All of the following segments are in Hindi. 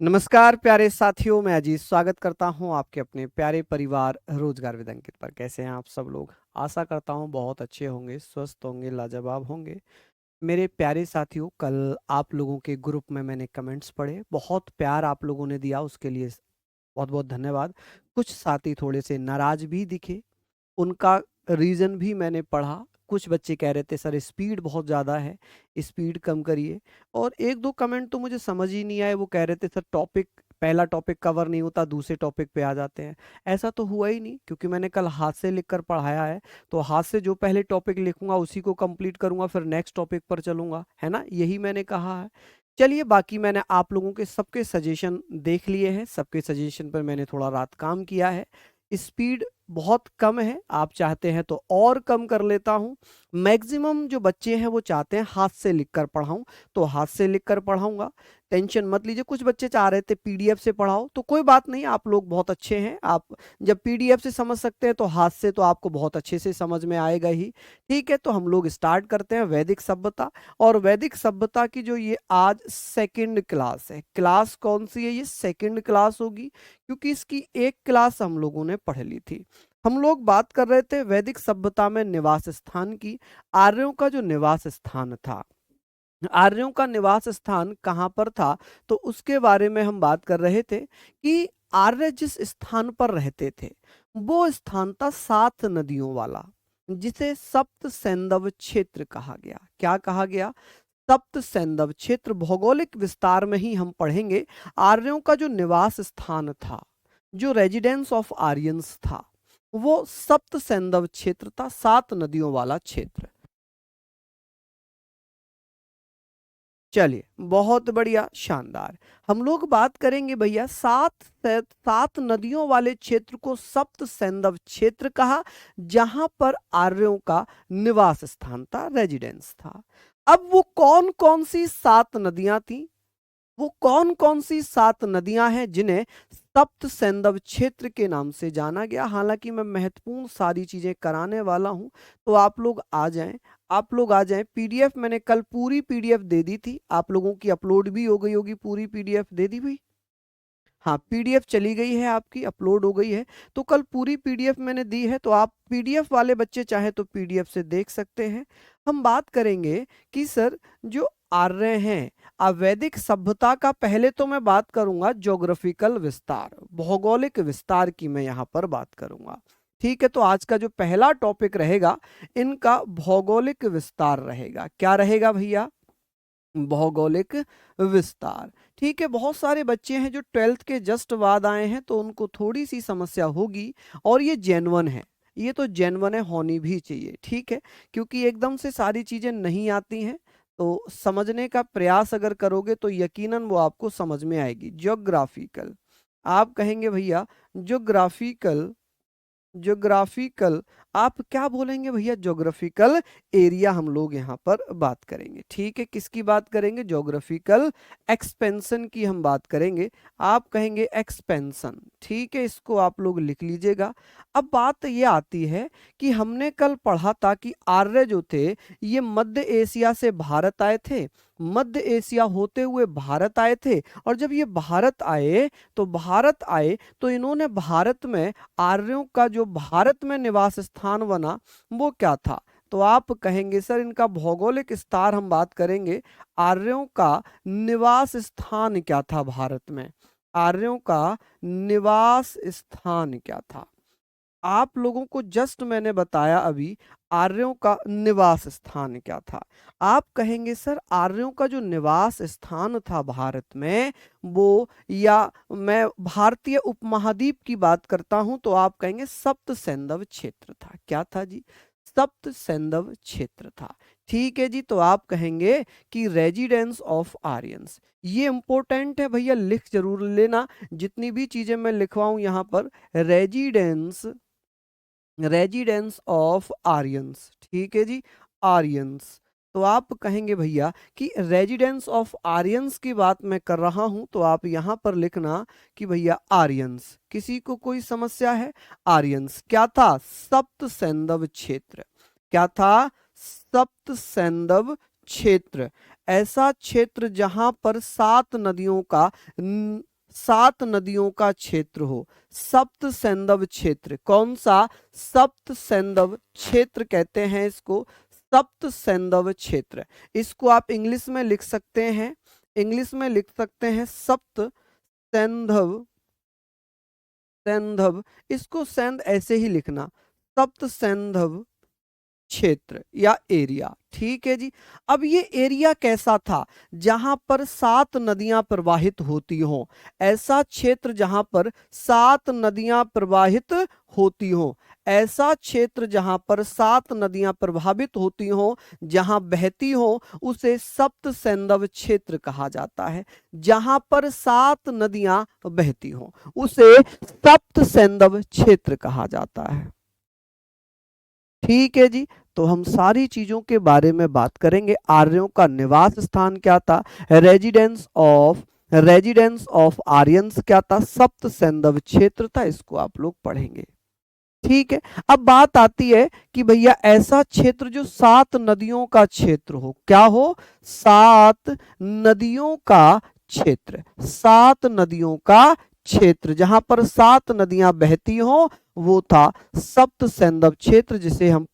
नमस्कार प्यारे साथियों, मैं अजीत स्वागत करता हूं आपके अपने प्यारे परिवार रोजगार विद अंकित पर। कैसे हैं आप सब लोग? आशा करता हूं बहुत अच्छे होंगे, स्वस्थ होंगे, लाजवाब होंगे। मेरे प्यारे साथियों, कल आप लोगों के ग्रुप में मैंने कमेंट्स पढ़े, बहुत प्यार आप लोगों ने दिया, उसके लिए बहुत बहुत धन्यवाद। कुछ साथी थोड़े से नाराज भी दिखे, उनका रीज़न भी मैंने पढ़ा। कुछ बच्चे कह रहे थे सर स्पीड बहुत ज़्यादा है, स्पीड कम करिए। और एक दो कमेंट तो मुझे समझ ही नहीं आए, वो कह रहे थे सर टॉपिक पहला टॉपिक कवर नहीं होता, दूसरे टॉपिक पे आ जाते हैं। ऐसा तो हुआ ही नहीं, क्योंकि मैंने कल हाथ से लिखकर पढ़ाया है। तो हाथ से जो पहले टॉपिक लिखूंगा उसी को कंप्लीट करूंगा, फिर नेक्स्ट टॉपिक पर चलूंगा, है ना? यही मैंने कहा है। चलिए, बाकी मैंने आप लोगों के सबके सजेशन देख लिए हैं, सबके सजेशन पर मैंने थोड़ा रात काम किया है। स्पीड बहुत कम है, आप चाहते हैं तो और कम कर लेता हूं। मैक्सिमम जो बच्चे हैं वो चाहते हैं हाथ से लिखकर पढ़ाऊं, तो हाथ से लिखकर पढ़ाऊंगा। टेंशन मत लीजिए। कुछ बच्चे चाह रहे थे पीडीएफ से पढ़ाओ, तो कोई बात नहीं, आप लोग बहुत अच्छे हैं। आप जब पीडीएफ से समझ सकते हैं तो हाथ से तो आपको बहुत अच्छे से समझ में आएगा ही। ठीक है, तो हम लोग स्टार्ट करते हैं वैदिक सभ्यता। और वैदिक सभ्यता की जो ये आज सेकंड क्लास है, क्लास कौन सी है? ये सेकंड क्लास होगी, क्योंकि इसकी एक क्लास हम लोगों ने पढ़ ली थी। हम लोग बात कर रहे थे वैदिक सभ्यता में निवास स्थान की। आर्यों का जो निवास स्थान था, आर्यों का निवास स्थान कहाँ पर था, तो उसके बारे में हम बात कर रहे थे कि आर्य जिस स्थान पर रहते थे वो स्थान था 7 नदियों वाला, जिसे सप्त सैंधव क्षेत्र कहा गया। क्या कहा गया? सप्त सैंधव क्षेत्र। भौगोलिक विस्तार में ही हम पढ़ेंगे आर्यों का जो निवास स्थान था, जो रेजिडेंस ऑफ आर्यंस था, वो सप्त सैंधव क्षेत्र था, 7 नदियों वाला क्षेत्र। चलिए, बहुत बढ़िया, शानदार। हम लोग बात करेंगे भैया, सात नदियों वाले क्षेत्र को सप्त सैंधव क्षेत्र कहा, जहां पर आर्यों का निवास स्थान था, रेजिडेंस था। अब वो कौन कौन सी 7 नदियां थी? वो कौन कौन सी 7 नदियां हैं जिन्हें सप्त सैंधव क्षेत्र के नाम से जाना गया? हालांकि मैं महत्वपूर्ण सारी चीजें कराने वाला हूं, तो आप लोग आ जाएं, आप लोग आ जाएं। पीडीएफ मैंने कल पूरी पीडीएफ दे दी थी, आप लोगों की अपलोड भी हो गई होगी। पूरी पीडीएफ दे दी भाई? हाँ, पीडीएफ चली गई है आपकी, अपलोड हो गई है। तो कल पूरी पीडीएफ मैंने दी है, तो आप पीडीएफ वाले बच्चे चाहे तो पीडीएफ से देख सकते हैं। हम बात करेंगे कि सर जो आर्य हैं, अवैदिक सभ्यता का पहले तो मैं बात करूंगा ज्योग्राफिकल विस्तार, भौगोलिक विस्तार की मैं यहाँ पर बात करूंगा। ठीक है, तो आज का जो पहला टॉपिक रहेगा इनका भौगोलिक विस्तार रहेगा। क्या रहेगा भैया? भौगोलिक विस्तार। ठीक है, बहुत सारे बच्चे हैं जो 12th के जस्ट बाद आए हैं, तो उनको थोड़ी सी समस्या होगी, और ये जेन्युइन है, ये तो जेन्युइन है, होनी भी चाहिए। ठीक है, क्योंकि एकदम से सारी चीजें नहीं आती हैं, तो समझने का प्रयास अगर करोगे तो यकीनन वो आपको समझ में आएगी। ज्योग्राफिकल, आप कहेंगे भैया ज्योग्राफिकल, ज्योग्राफिकल, आप क्या बोलेंगे भैया? ज्योग्राफिकल एरिया हम लोग यहाँ पर बात करेंगे। ठीक है, किसकी बात करेंगे? ज्योग्राफिकल एक्सपेंशन की हम बात करेंगे। आप कहेंगे एक्सपेंशन। ठीक है, इसको आप लोग लिख लीजिएगा। अब बात ये आती है कि हमने कल पढ़ा था कि आर्य जो थे ये मध्य एशिया से भारत आए थे, मध्य एशिया होते हुए भारत आए थे। और जब ये भारत आए, तो भारत आए तो इन्होंने भारत में आर्यों का जो भारत में निवास स्थान बना वो क्या था? तो आप कहेंगे सर इनका भौगोलिक विस्तार हम बात करेंगे, आर्यों का निवास स्थान क्या था भारत में? आर्यों का निवास स्थान क्या था? आप लोगों को जस्ट मैंने बताया अभी, आर्यों का निवास स्थान क्या था। आप कहेंगे सर आर्यों का जो निवास स्थान था भारत में वो, या मैं भारतीय उपमहाद्वीप की बात करता हूं, तो आप कहेंगे सप्त सैंधव क्षेत्र था। क्या था जी? सप्त सैंधव क्षेत्र था। ठीक है जी, तो आप कहेंगे कि रेजिडेंस ऑफ आर्यंस। ये इंपॉर्टेंट है भैया, लिख जरूर लेना। जितनी भी चीजें मैं लिखवाऊं यहां पर, रेजिडेंस, रेजिडेंस ऑफ आर्यंस। ठीक है जी, आर्यंस। तो आप कहेंगे भैया कि रेजिडेंस ऑफ आर्यंस की बात मैं कर रहा हूं, तो आप यहां पर लिखना कि भैया आर्यंस। किसी को कोई समस्या है? आर्यंस क्या था? सप्त सैंधव क्षेत्र। क्या था? सप्त सैंधव क्षेत्र, ऐसा क्षेत्र जहां पर 7 नदियों का क्षेत्र हो, सप्त सैंधव क्षेत्र। कौन सा? सप्त सैंधव क्षेत्र कहते हैं इसको, सप्त सैंधव क्षेत्र। इसको आप इंग्लिश में लिख सकते हैं, इंग्लिश में लिख सकते हैं सप्त सैंधव, सैंधव, इसको सैंध ऐसे ही लिखना, सप्त सैंधव क्षेत्र या एरिया। ठीक है जी। अब ये एरिया कैसा था? जहां पर 7 नदियां प्रवाहित होती हों, ऐसा क्षेत्र जहां पर 7 नदियां प्रवाहित होती हों, ऐसा क्षेत्र जहां पर 7 नदियां प्रभावित होती हों, जहां बहती हो, उसे सप्त सैंधव क्षेत्र कहा जाता है। जहां पर 7 नदियां बहती हों उसे सप्त सैंधव क्षेत्र कहा जाता है। ठीक है जी। तो हम सारी चीजों के बारे में बात करेंगे। आर्यों का निवास स्थान क्या था? रेजिडेंस ऑफ आर्यंस क्या था? सप्त सैंधव क्षेत्र था। इसको आप लोग पढ़ेंगे। ठीक है। अब बात आती है कि भैया ऐसा क्षेत्र जो 7 नदियों का क्षेत्र हो, क्या हो? 7 नदियों का क्षेत्र, 7 नदियों का क्षेत्र, जहां पर 7 नदियां बहती हो, वो था सप्त सैंधव क्षेत्र, जिसे हम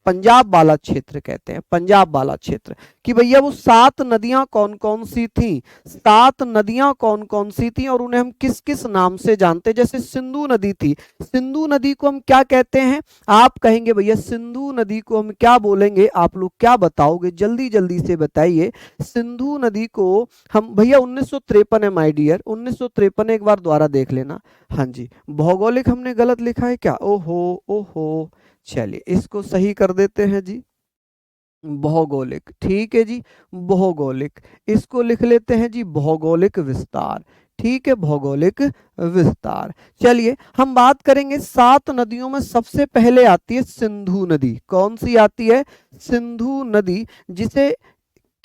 पंजाब वाला क्षेत्र कहते हैं। पंजाब वाला क्षेत्र कि भैया वो 7 नदियां कौन कौन सी थी, 7 नदियां कौन कौन सी थी और उन्हें हम किस किस नाम से जानते हैं। जैसे सिंधु नदी थी, सिंधु नदी को हम क्या कहते हैं? आप कहेंगे भैया सिंधु नदी को हम क्या बोलेंगे? आप लोग क्या बताओगे? जल्दी जल्दी से बताइए। सिंधु नदी को हम भैया 1953 है माय डियर, 1953 एक बार दोबारा देख लेना। हाँ जी, भौगोलिक हमने गलत लिखा है क्या? ओहो ओहो, चलिए इसको सही कर देते हैं जी। भौगोलिक, ठीक है जी, भौगोलिक, इसको लिख लेते हैं जी भौगोलिक विस्तार। ठीक है, भौगोलिक विस्तार। चलिए हम बात करेंगे 7 नदियों में सबसे पहले आती है सिंधु नदी। कौन सी आती है? सिंधु नदी, जिसे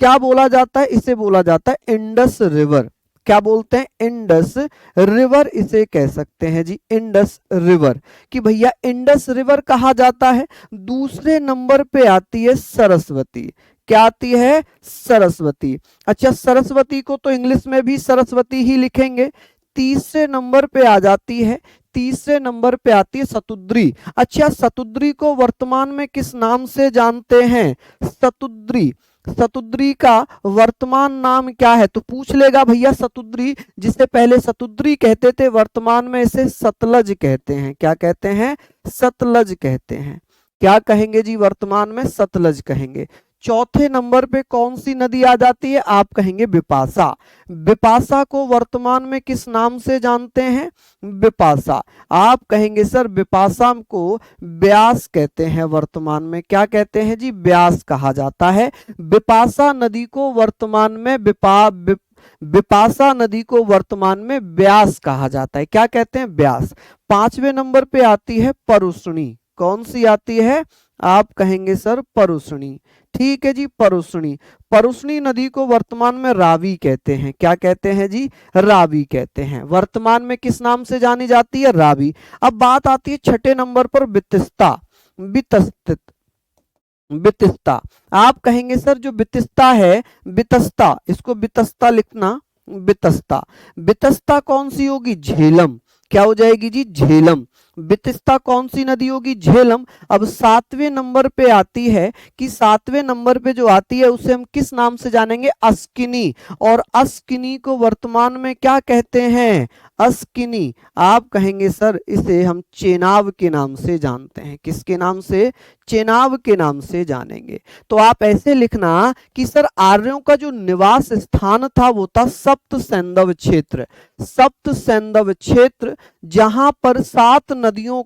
क्या बोला जाता है? इसे बोला जाता है इंडस रिवर। क्या बोलते हैं? इंडस रिवर इसे कह सकते हैं जी, इंडस रिवर। कि भैया इंडस रिवर कहा जाता है। दूसरे नंबर पे आती है सरस्वती। क्या आती है? सरस्वती। अच्छा, सरस्वती को तो इंग्लिश में भी सरस्वती ही लिखेंगे। तीसरे नंबर पे आ जाती है, तीसरे नंबर पे आती है सतुद्री। अच्छा, सतुद्री को वर्तमान में किस नाम से जानते हैं? सतुद्री, सतुद्री का वर्तमान नाम क्या है? तो पूछ लेगा भैया सतुद्री, जिसे पहले सतुद्री कहते थे, वर्तमान में इसे सतलज कहते हैं। क्या कहते हैं? सतलज कहते हैं। क्या कहेंगे जी? वर्तमान में सतलज कहेंगे। चौथे नंबर पे कौन सी नदी आ जाती है? आप कहेंगे बिपाशा। बिपाशा को वर्तमान में किस नाम से जानते हैं? बिपाशा। आप कहेंगे सर बिपाशा को ब्यास कहते हैं वर्तमान में। क्या कहते हैं जी? ब्यास कहा जाता है। बिपाशा नदी को वर्तमान में बिपाशा नदी को वर्तमान में ब्यास कहा जाता है। क्या कहते हैं? ब्यास। 5वें नंबर पे आती है परुष्णी। कौन सी आती है? आप कहेंगे सर परुष्णी। ठीक है जी, परुष्णी। परुष्णी नदी को वर्तमान में रावी कहते हैं। क्या कहते हैं जी? रावी कहते हैं। वर्तमान में किस नाम से जानी जाती है? रावी। अब बात आती है 6ठे नंबर पर बितस्ता। बितस्ता। आप कहेंगे सर जो बितस्ता है, बितस्ता, इसको बितस्ता लिखना, बितस्ता। बितस्ता कौन सी होगी? झेलम। क्या हो जाएगी जी? झेलम। बितस्ता कौन सी नदी होगी? झेलम। अब 7वें नंबर पे आती है कि 7वें नंबर पे जो आती है उसे हम किस नाम से जानेंगे? अस्किनी। और अस्किनी को वर्तमान में क्या कहते हैं? अस्किनी। आप कहेंगे सर इसे हम चेनाब के नाम से जानते हैं। किसके नाम से? चेनाब के नाम से जानेंगे। तो आप ऐसे लिखना कि सर आर्यों का जो निवास स्थान था वो था सप्त सैंधव क्षेत्र। सप्त सैंधव क्षेत्र, जहां पर 7 नदियों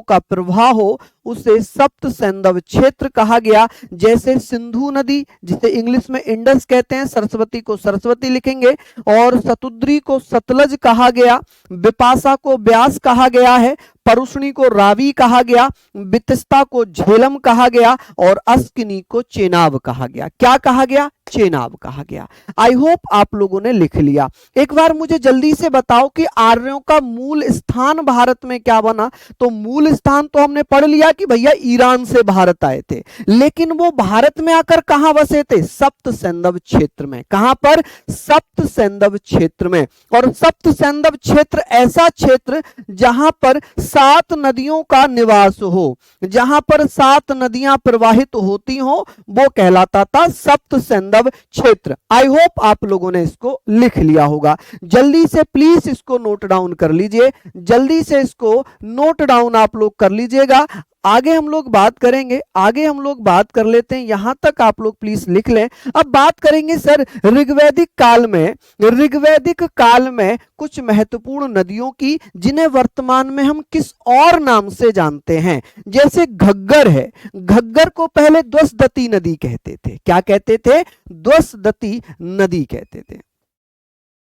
का प्रवाह हो, उसे सप्त सैंधव क्षेत्र कहा गया। जैसे सिंधु नदी, जिसे इंग्लिश में इंडस कहते हैं, सरस्वती को सरस्वती लिखेंगे, और सतुद्री को सतलज कहा गया, बिपाशा को ब्यास कहा गया है, परुष्णी को रावी कहा गया, बितस्ता को झेलम कहा गया और अस्किनी को चेनाब कहा गया। क्या कहा गया? चेनाब कहा गया। आई होप आप लोगों ने लिख लिया। एक बार मुझे जल्दी से बताओ कि आर्यों का मूल स्थान भारत में क्या बना। तो मूल स्थान तो हमने पढ़ लिया कि भैया ईरान से भारत आए थे, लेकिन वो भारत में आकर कहां बसे थे? सप्त सैंधव क्षेत्र में। कहां पर? सप्त सैंधव क्षेत्र में। और सप्त सैंधव क्षेत्र ऐसा क्षेत्र जहां पर 7 नदियों का निवास हो, जहां पर 7 नदियां प्रवाहित होती हो, वो कहलाता था सप्त सैंधव क्षेत्र। आई होप आप लोगों ने इसको लिख लिया होगा। जल्दी से प्लीज इसको नोट डाउन कर लीजिए, जल्दी से इसको नोट डाउन आप लोग कर लीजिएगा। आगे हम लोग बात करेंगे, आगे हम लोग बात कर लेते हैं, यहां तक आप लोग प्लीज लिख लें। अब बात करेंगे सर ऋग्वैदिक काल में, ऋग्वैदिक काल में कुछ महत्वपूर्ण नदियों की, जिन्हें वर्तमान में हम किस और नाम से जानते हैं। जैसे घग्गर है, घग्गर को पहले द्वसदती नदी कहते थे। क्या कहते थे? द्वसदती नदी कहते थे।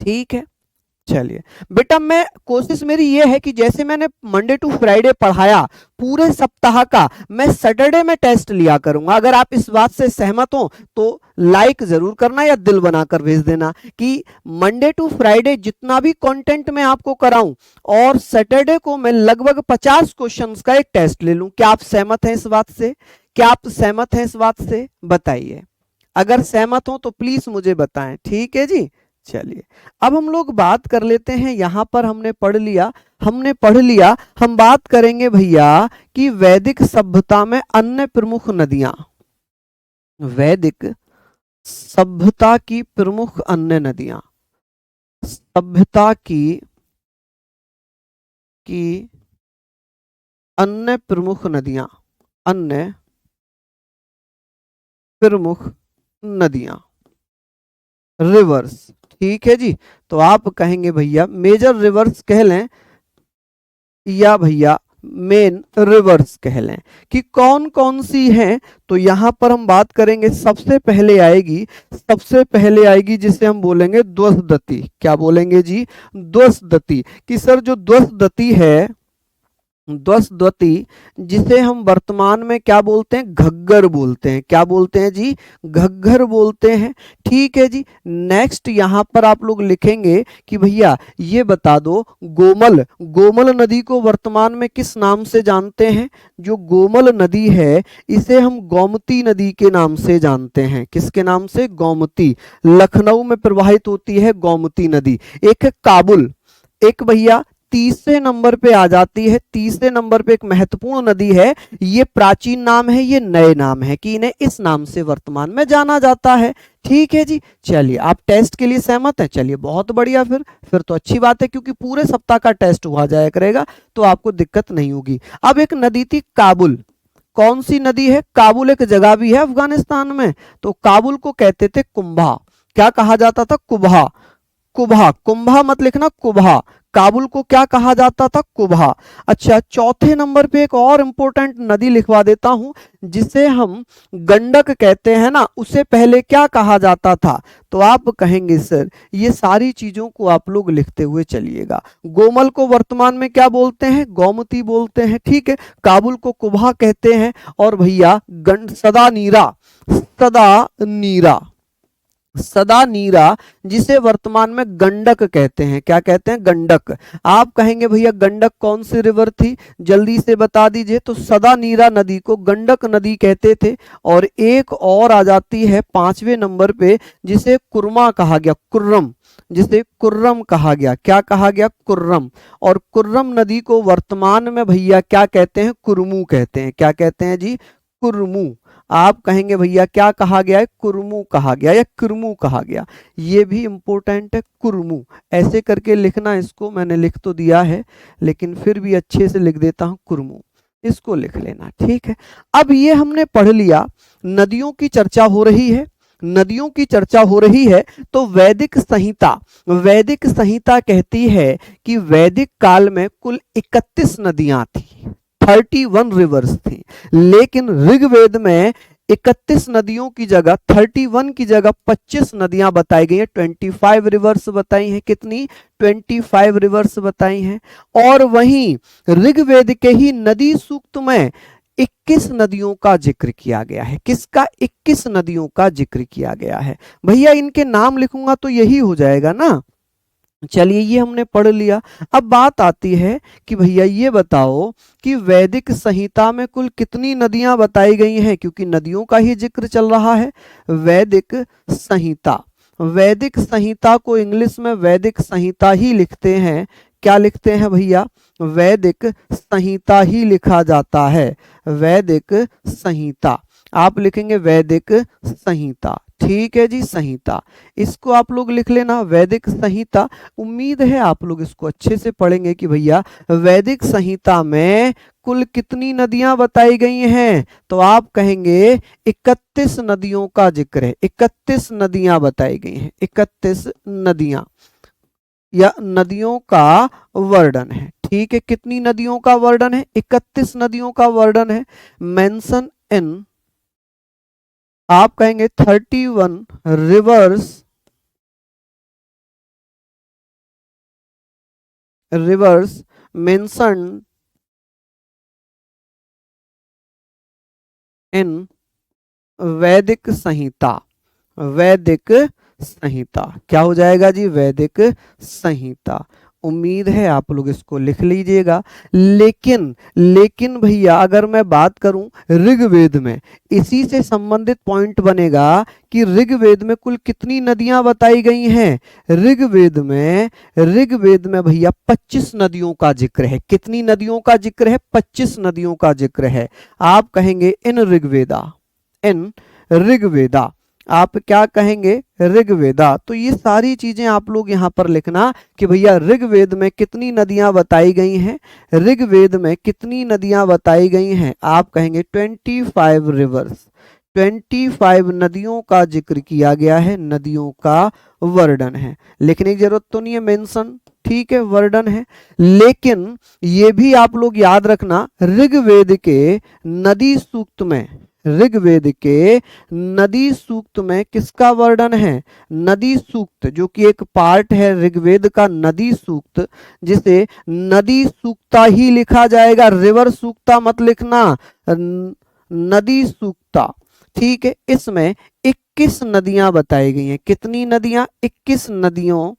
ठीक है, चलिए बेटा, मैं कोशिश मेरी ये है कि जैसे मैंने मंडे टू फ्राइडे पढ़ाया पूरे सप्ताह का, मैं सैटरडे में टेस्ट लिया करूंगा। अगर आप इस बात से सहमत हो तो लाइक जरूर करना या दिल बनाकर भेज देना कि मंडे टू फ्राइडे जितना भी कंटेंट मैं आपको कराऊं, और सैटरडे को मैं लगभग 50 क्वेश्चंस का एक टेस्ट ले लूं। क्या आप सहमत हैं इस बात से? क्या आप सहमत हैं इस बात से? बताइए। अगर सहमत हो तो प्लीज मुझे बताएं। ठीक है जी, चलिए अब हम लोग बात कर लेते हैं। यहां पर हमने पढ़ लिया, हम बात करेंगे भैया कि वैदिक सभ्यता में अन्य प्रमुख नदियां, वैदिक सभ्यता की प्रमुख अन्य नदियां, सभ्यता की अन्य प्रमुख नदियां, अन्य प्रमुख नदियां, रिवर्स। ठीक है जी, तो आप कहेंगे भैया मेजर रिवर्स कह लें या भैया मेन रिवर्स कह लें, कि कौन कौन सी हैं। तो यहां पर हम बात करेंगे, सबसे पहले आएगी जिसे हम बोलेंगे द्वसदती। क्या बोलेंगे जी? द्वसदती। कि सर जो द्वसदती है, द्वसदती, जिसे हम वर्तमान में क्या बोलते हैं? घग्गर बोलते हैं। क्या बोलते हैं जी? घग्गर बोलते हैं। ठीक है जी, नेक्स्ट यहां पर आप लोग लिखेंगे कि भैया ये बता दो, गोमल नदी को वर्तमान में किस नाम से जानते हैं? जो गोमल नदी है इसे हम गोमती नदी के नाम से जानते हैं। किसके नाम से? गोमती। लखनऊ में प्रवाहित होती है गोमती नदी। एक है काबुल, एक भैया तीसरे नंबर पे आ जाती है, तीसरे नंबर पे एक महत्वपूर्ण नदी है। ये प्राचीन नाम है, ये नए नाम है, कि इन्हें इस नाम से वर्तमान में जाना जाता है। ठीक है जी, चलिए आप टेस्ट के लिए सहमत हैं? चलिए बहुत बढ़िया, फिर तो अच्छी बात है, क्योंकि पूरे सप्ताह का टेस्ट हुआ जाया करेगा तो आपको दिक्कत नहीं होगी। अब एक नदी थी काबुल। कौन सी नदी है? काबुल एक जगह भी है अफगानिस्तान में, तो काबुल को कहते थे कुंभा। क्या कहा जाता था? कुबहा। कुंभा मत लिखना, कुबहा। काबुल को क्या कहा जाता था? कुबहा। अच्छा, चौथे नंबर पे एक और इंपॉर्टेंट नदी लिखवा देता हूं, जिसे हम गंडक कहते हैं ना, उसे पहले क्या कहा जाता था? तो आप कहेंगे सर ये सारी चीजों को आप लोग लिखते हुए चलिएगा। गोमल को वर्तमान में क्या बोलते हैं? गोमती बोलते हैं। ठीक है, काबुल को कुबहा कहते हैं, और भैया सदा नीरा, जिसे वर्तमान में गंडक कहते हैं। क्या कहते हैं? गंडक। आप कहेंगे भैया गंडक कौन सी रिवर थी? जल्दी से बता दीजिए। तो सदा नीरा नदी को गंडक नदी कहते थे। और एक और आ जाती है 5वें नंबर पे, जिसे कुर्मा कहा गया, कुर्रम, जिसे कुर्रम कहा गया। क्या कहा गया? कुर्रम। और कुर्रम नदी को वर्तमान में भैया क्या कहते हैं? कुरमू कहते हैं। क्या कहते हैं जी? कुरमू। आप कहेंगे भैया क्या कहा गया है? कुरमू कहा गया या कुरमू कहा गया। ये भी इंपॉर्टेंट है, कुरमू। ऐसे करके लिखना, इसको मैंने लिख तो दिया है लेकिन फिर भी अच्छे से लिख देता हूं, कुरमू। इसको लिख लेना। ठीक है, अब ये हमने पढ़ लिया, नदियों की चर्चा हो रही है, तो वैदिक संहिता कहती है कि वैदिक काल में कुल 31 नदियां थी, 31 रिवर्स थी। लेकिन ऋग्वेद में 31 नदियों की जगह 31 की जगह 25 नदियां बताई गई हैं, 25 रिवर्स बताई हैं। कितनी? 25 रिवर्स बताई हैं। और वहीं ऋग्वेद के ही नदी सूक्त में 21 नदियों का जिक्र किया गया है। किसका? 21 नदियों का जिक्र किया गया है। भैया इनके नाम लिखूंगा तो यही हो जाएगा ना। चलिए ये हमने पढ़ लिया। अब बात आती है कि भैया ये बताओ कि वैदिक संहिता में कुल कितनी नदियां बताई गई हैं, क्योंकि नदियों का ही जिक्र चल रहा है। वैदिक संहिता, वैदिक संहिता को इंग्लिश में वैदिक संहिता ही लिखते हैं। क्या लिखते हैं भैया? वैदिक संहिता ही लिखा जाता है। वैदिक संहिता, आप लिखेंगे वैदिक संहिता। ठीक है जी, संहिता, इसको आप लोग लिख लेना वैदिक संहिता। उम्मीद है आप लोग इसको अच्छे से पढ़ेंगे कि भैया वैदिक संहिता में कुल कितनी नदियां बताई गई हैं। तो आप कहेंगे 31 नदियों का जिक्र है। 31 नदियां बताई गई हैं। 31 नदियां या नदियों का वर्णन है। ठीक है, कितनी नदियों का वर्णन है? 31 नदियों का वर्णन है। मेंशन इन, आप कहेंगे 31 रिवर्स, रिवर्स मेंशन इन वैदिक संहिता। वैदिक संहिता क्या हो जाएगा जी? वैदिक संहिता। उम्मीद है आप लोग इसको लिख लीजिएगा। लेकिन लेकिन भैया अगर मैं बात करूं ऋग्वेद में, इसी से संबंधित पॉइंट बनेगा कि ऋग्वेद में कुल कितनी नदियां बताई गई हैं। ऋग्वेद में भैया 25 नदियों का जिक्र है। कितनी नदियों का जिक्र है? 25 नदियों का जिक्र है। आप कहेंगे इन ऋग्वेदा, इन ऋग्वेदा। आप क्या कहेंगे? ऋग्वेदा। तो ये सारी चीजें आप लोग यहां पर लिखना कि भैया ऋग्वेद में कितनी नदियां बताई गई हैं। ऋग्वेद में कितनी नदियां बताई गई हैं? आप कहेंगे 25 रिवर्स। 25 नदियों का जिक्र किया गया है, नदियों का वर्णन है। लिखने की जरूरत तो नहीं है, मेंशन, ठीक है, वर्णन है। लेकिन ये भी आप लोग याद रखना, ऋग्वेद के नदी सूक्त में, ऋग्वेद के नदी सूक्त में किसका वर्णन है? नदी सूक्त, जो कि एक पार्ट है ऋग्वेद का, नदी सूक्त, जिसे नदी सूक्ता ही लिखा जाएगा। रिवर सूक्ता मत लिखना, नदी सूक्ता। ठीक है, इसमें 21 नदियां बताई गई हैं। कितनी नदियां? 21 नदियों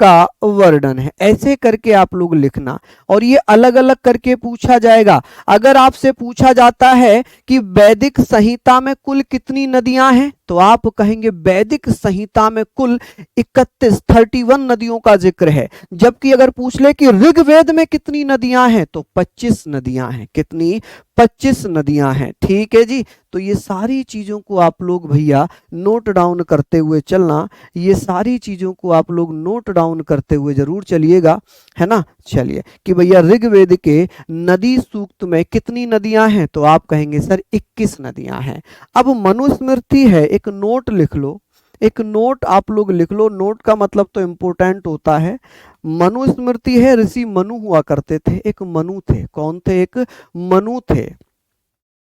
का वर्णन है। ऐसे करके आप लोग लिखना, और ये अलग अलग करके पूछा जाएगा। अगर आपसे पूछा जाता है कि वैदिक संहिता में कुल कितनी नदियां हैं, तो आप कहेंगे वैदिक संहिता में कुल 31 नदियों का जिक्र है। जबकि अगर पूछ ले कि ऋग्वेद में कितनी नदियां हैं, तो 25 नदियां हैं। कितनी? 25 नदियां हैं। ठीक है जी। तो ये सारी चीजों को आप लोग भैया नोट डाउन करते हुए चलना। ये सारी चीजों को आप लोग नोट डाउन करते हुए जरूर चलिएगा, है ना। चलिए कि भैया ऋग्वेद के नदी सूक्त में कितनी नदियां हैं, तो आप कहेंगे सर 21 नदियां हैं। अब मनुस्मृति है, एक नोट लिख लो। एक नोट आप लोग लिख लो। नोट का मतलब तो इंपॉर्टेंट होता है। मनुस्मृति है, ऋषि मनु हुआ करते थे। एक मनु थे। कौन थे? एक मनु थे।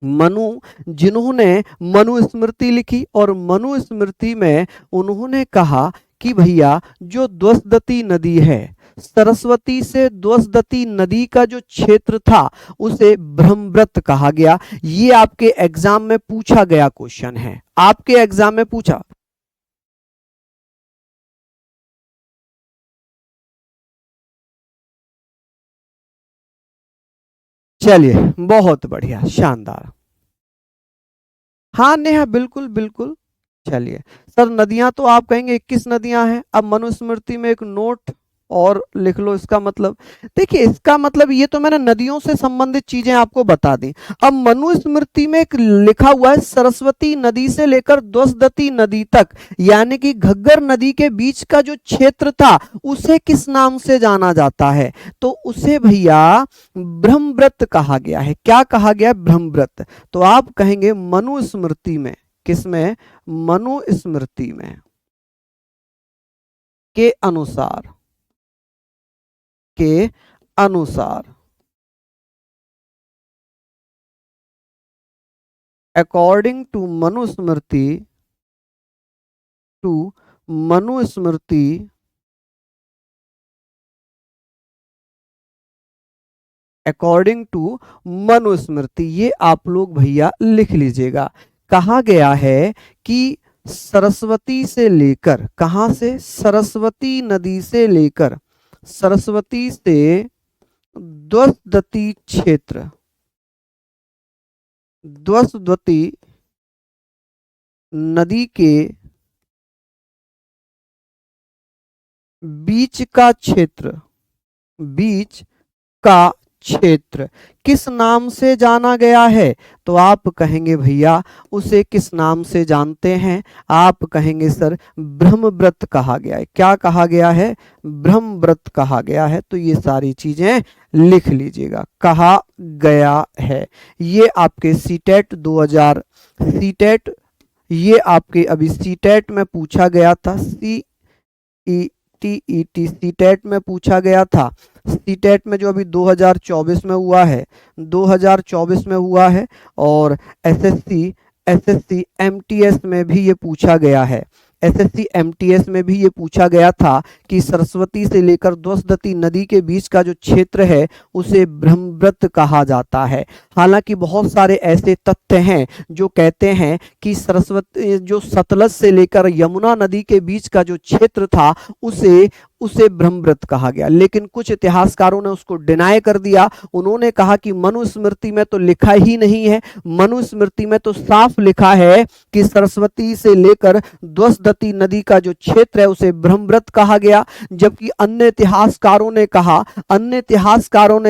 मनु, जिन्होंने मनुस्मृति लिखी, और मनुस्मृति में उन्होंने कहा कि भैया जो द्वसदती नदी है, सरस्वती से द्वसदती नदी का जो क्षेत्र था, उसे ब्रह्मव्रत कहा गया। ये आपके एग्जाम में पूछा गया क्वेश्चन है। आपके एग्जाम में पूछा। चलिए, बहुत बढ़िया, शानदार। हाँ नेहा, बिल्कुल बिल्कुल। चलिए सर, नदियां तो आप कहेंगे 21 नदियां हैं। अब मनुस्मृति में एक नोट और लिख लो। इसका मतलब, देखिए इसका मतलब, ये तो मैंने नदियों से संबंधित चीजें आपको बता दी। अब मनुस्मृति में एक लिखा हुआ है सरस्वती नदी से लेकर द्वसदती नदी तक, यानी कि घग्गर नदी के बीच का जो क्षेत्र था, उसे किस नाम से जाना जाता है? तो उसे भैया ब्रह्मव्रत कहा गया है। क्या कहा गया? ब्रह्मव्रत। तो आप कहेंगे मनुस्मृति में, किसमें? मनुस्मृति में के अनुसार, के अनुसार, according to Manusmriti, to Manusmriti, according to Manusmriti, ये आप लोग भैया लिख लीजिएगा। कहा गया है कि सरस्वती से लेकर, कहां से, सरस्वती नदी से लेकर, सरस्वती से द्वसदती क्षेत्र, द्वसदती नदी के बीच का क्षेत्र, बीच का क्षेत्र किस नाम से जाना गया है? तो आप कहेंगे भैया उसे किस नाम से जानते हैं? आप कहेंगे सर ब्रह्मव्रत कहा गया है। क्या कहा गया है? ब्रह्मव्रत कहा गया है। तो ये सारी चीजें लिख लीजिएगा, कहा गया है। ये आपके सीटेट 2000, सीटेट, ये आपके अभी सीटेट में पूछा गया था, सीईटी सीटेट में पूछा गया था। सीटेट में जो अभी 2024 में हुआ है, 2024 में हुआ है, और एसएससी एमटीएस में भी ये पूछा गया है। एसएससी एमटीएस में भी ये पूछा गया था कि सरस्वती से लेकर द्वसदती नदी के बीच का जो क्षेत्र है उसे ब्रह्मव्रत कहा जाता है। हालांकि बहुत सारे ऐसे तथ्य हैं जो कहते हैं कि सरस्वती, जो सतलज से लेकर यमुना नदी के बीच का जो क्षेत्र था उसे ब्रह्मव्रत कहा गया, लेकिन कुछ इतिहासकारों ने उसको डिनाई कर दिया। उन्होंने कहा कि मनुस्मृति में तो लिखा ही नहीं है, मनुस्मृति में तो साफ लिखा है कि सरस्वती से लेकर द्वसदती नदी का जो क्षेत्र है उसे ब्रह्मव्रत कहा गया। जबकि अन्य इतिहासकारों ने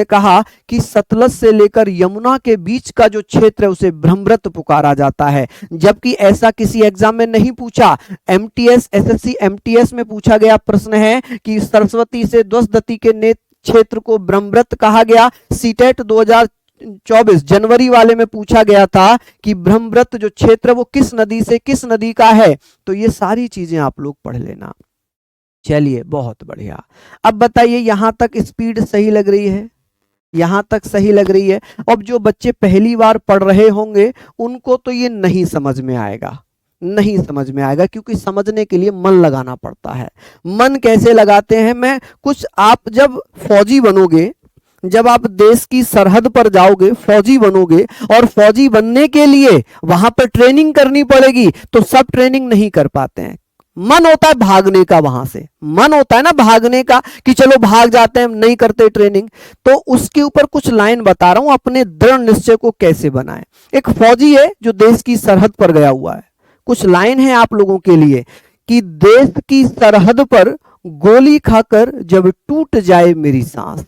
कहा कि सतलज से लेकर यमुना के बीच का जो क्षेत्र है उसे ब्रह्मव्रत पुकारा जाता है। जबकि ऐसा किसी एग्जाम में नहीं पूछा। एमटीएस, एसएससी एमटीएस में पूछा गया प्रश्न है कि सरस्वती से द्वसदती के क्षेत्र को ब्रह्मव्रत कहा गया। सीटेट 2024 जनवरी वाले में पूछा गया था कि ब्रह्मव्रत जो क्षेत्र वो किस नदी से किस नदी का है। तो ये सारी चीजें आप लोग पढ़ लेना। चलिए बहुत बढ़िया। अब बताइए यहां तक स्पीड सही लग रही है? यहां तक सही लग रही है? अब जो बच्चे पहली बार पढ़ रहे होंगे उनको तो ये नहीं समझ में आएगा, नहीं समझ में आएगा, क्योंकि समझने के लिए मन लगाना पड़ता है। मन कैसे लगाते हैं? मैं कुछ, आप जब फौजी बनोगे, जब आप देश की सरहद पर जाओगे, फौजी बनोगे, और फौजी बनने के लिए वहां पर ट्रेनिंग करनी पड़ेगी, तो सब ट्रेनिंग नहीं कर पाते हैं। मन होता है भागने का, वहां से मन होता है ना भागने का कि चलो भाग जाते हैं, नहीं करते ट्रेनिंग। तो उसके ऊपर कुछ लाइन बता रहा हूं, अपने दृढ़ निश्चय को कैसे बनाएं। एक फौजी है जो देश की सरहद पर गया हुआ है। कुछ लाइन है आप लोगों के लिए कि देश की सरहद पर गोली खाकर जब टूट जाए मेरी सांस,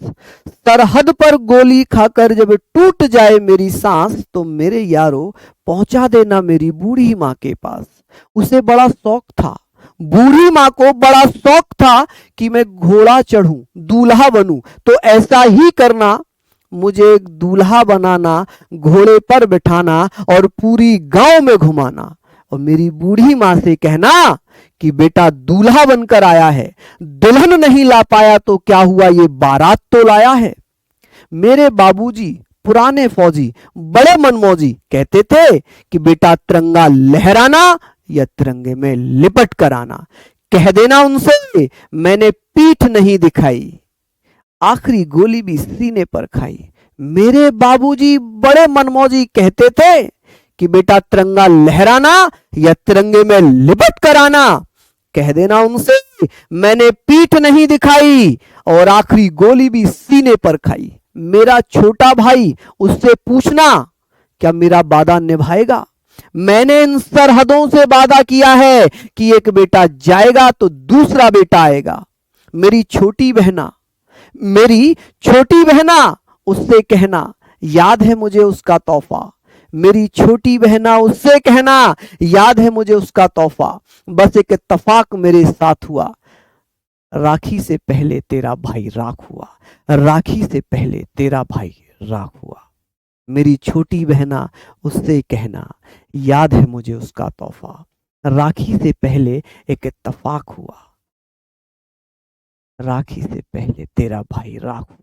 सरहद पर गोली खाकर जब टूट जाए मेरी सांस, तो मेरे यारो पहुंचा देना मेरी बूढ़ी माँ के पास। उसे बड़ा शौक था, बूढ़ी माँ को बड़ा शौक था कि मैं घोड़ा चढ़ूं, दूल्हा बनूं। तो ऐसा ही करना, मुझे एक दूल्हा बनाना, घोड़े पर बिठाना और पूरी गांव में घुमाना, और मेरी बूढ़ी माँ से कहना कि बेटा दूल्हा बनकर आया है, दुल्हन नहीं ला पाया तो क्या हुआ, ये बारात तो लाया है। मेरे बाबूजी पुराने फौजी बड़े मनमौजी कहते थे कि बेटा तिरंगा लहराना या तिरंगे में लिपट कर आना। कह देना उनसे मैंने पीठ नहीं दिखाई, आखिरी गोली भी सीने पर खाई। मेरे बाबूजी बड़े मनमौजी कहते थे कि बेटा तिरंगा लहराना या तिरंगे में लिपट कर आना। कह देना उनसे मैंने पीठ नहीं दिखाई और आखिरी गोली भी सीने पर खाई। मेरा छोटा भाई, उससे पूछना क्या मेरा वादा निभाएगा। मैंने इन सरहदों से वादा किया है कि एक बेटा जाएगा तो दूसरा बेटा आएगा। मेरी छोटी बहना, उससे कहना याद है मुझे उसका तोहफा। मेरी छोटी बहना, उससे कहना याद है मुझे उसका तोहफा। बस एक इत्तफाक मेरे साथ हुआ, राखी से पहले तेरा भाई राख हुआ, राखी से पहले तेरा भाई राख हुआ। मेरी छोटी बहना, उससे कहना याद है मुझे उसका तोहफा, राखी से पहले एक इत्तफाक हुआ, राखी से पहले तेरा भाई राख हुआ।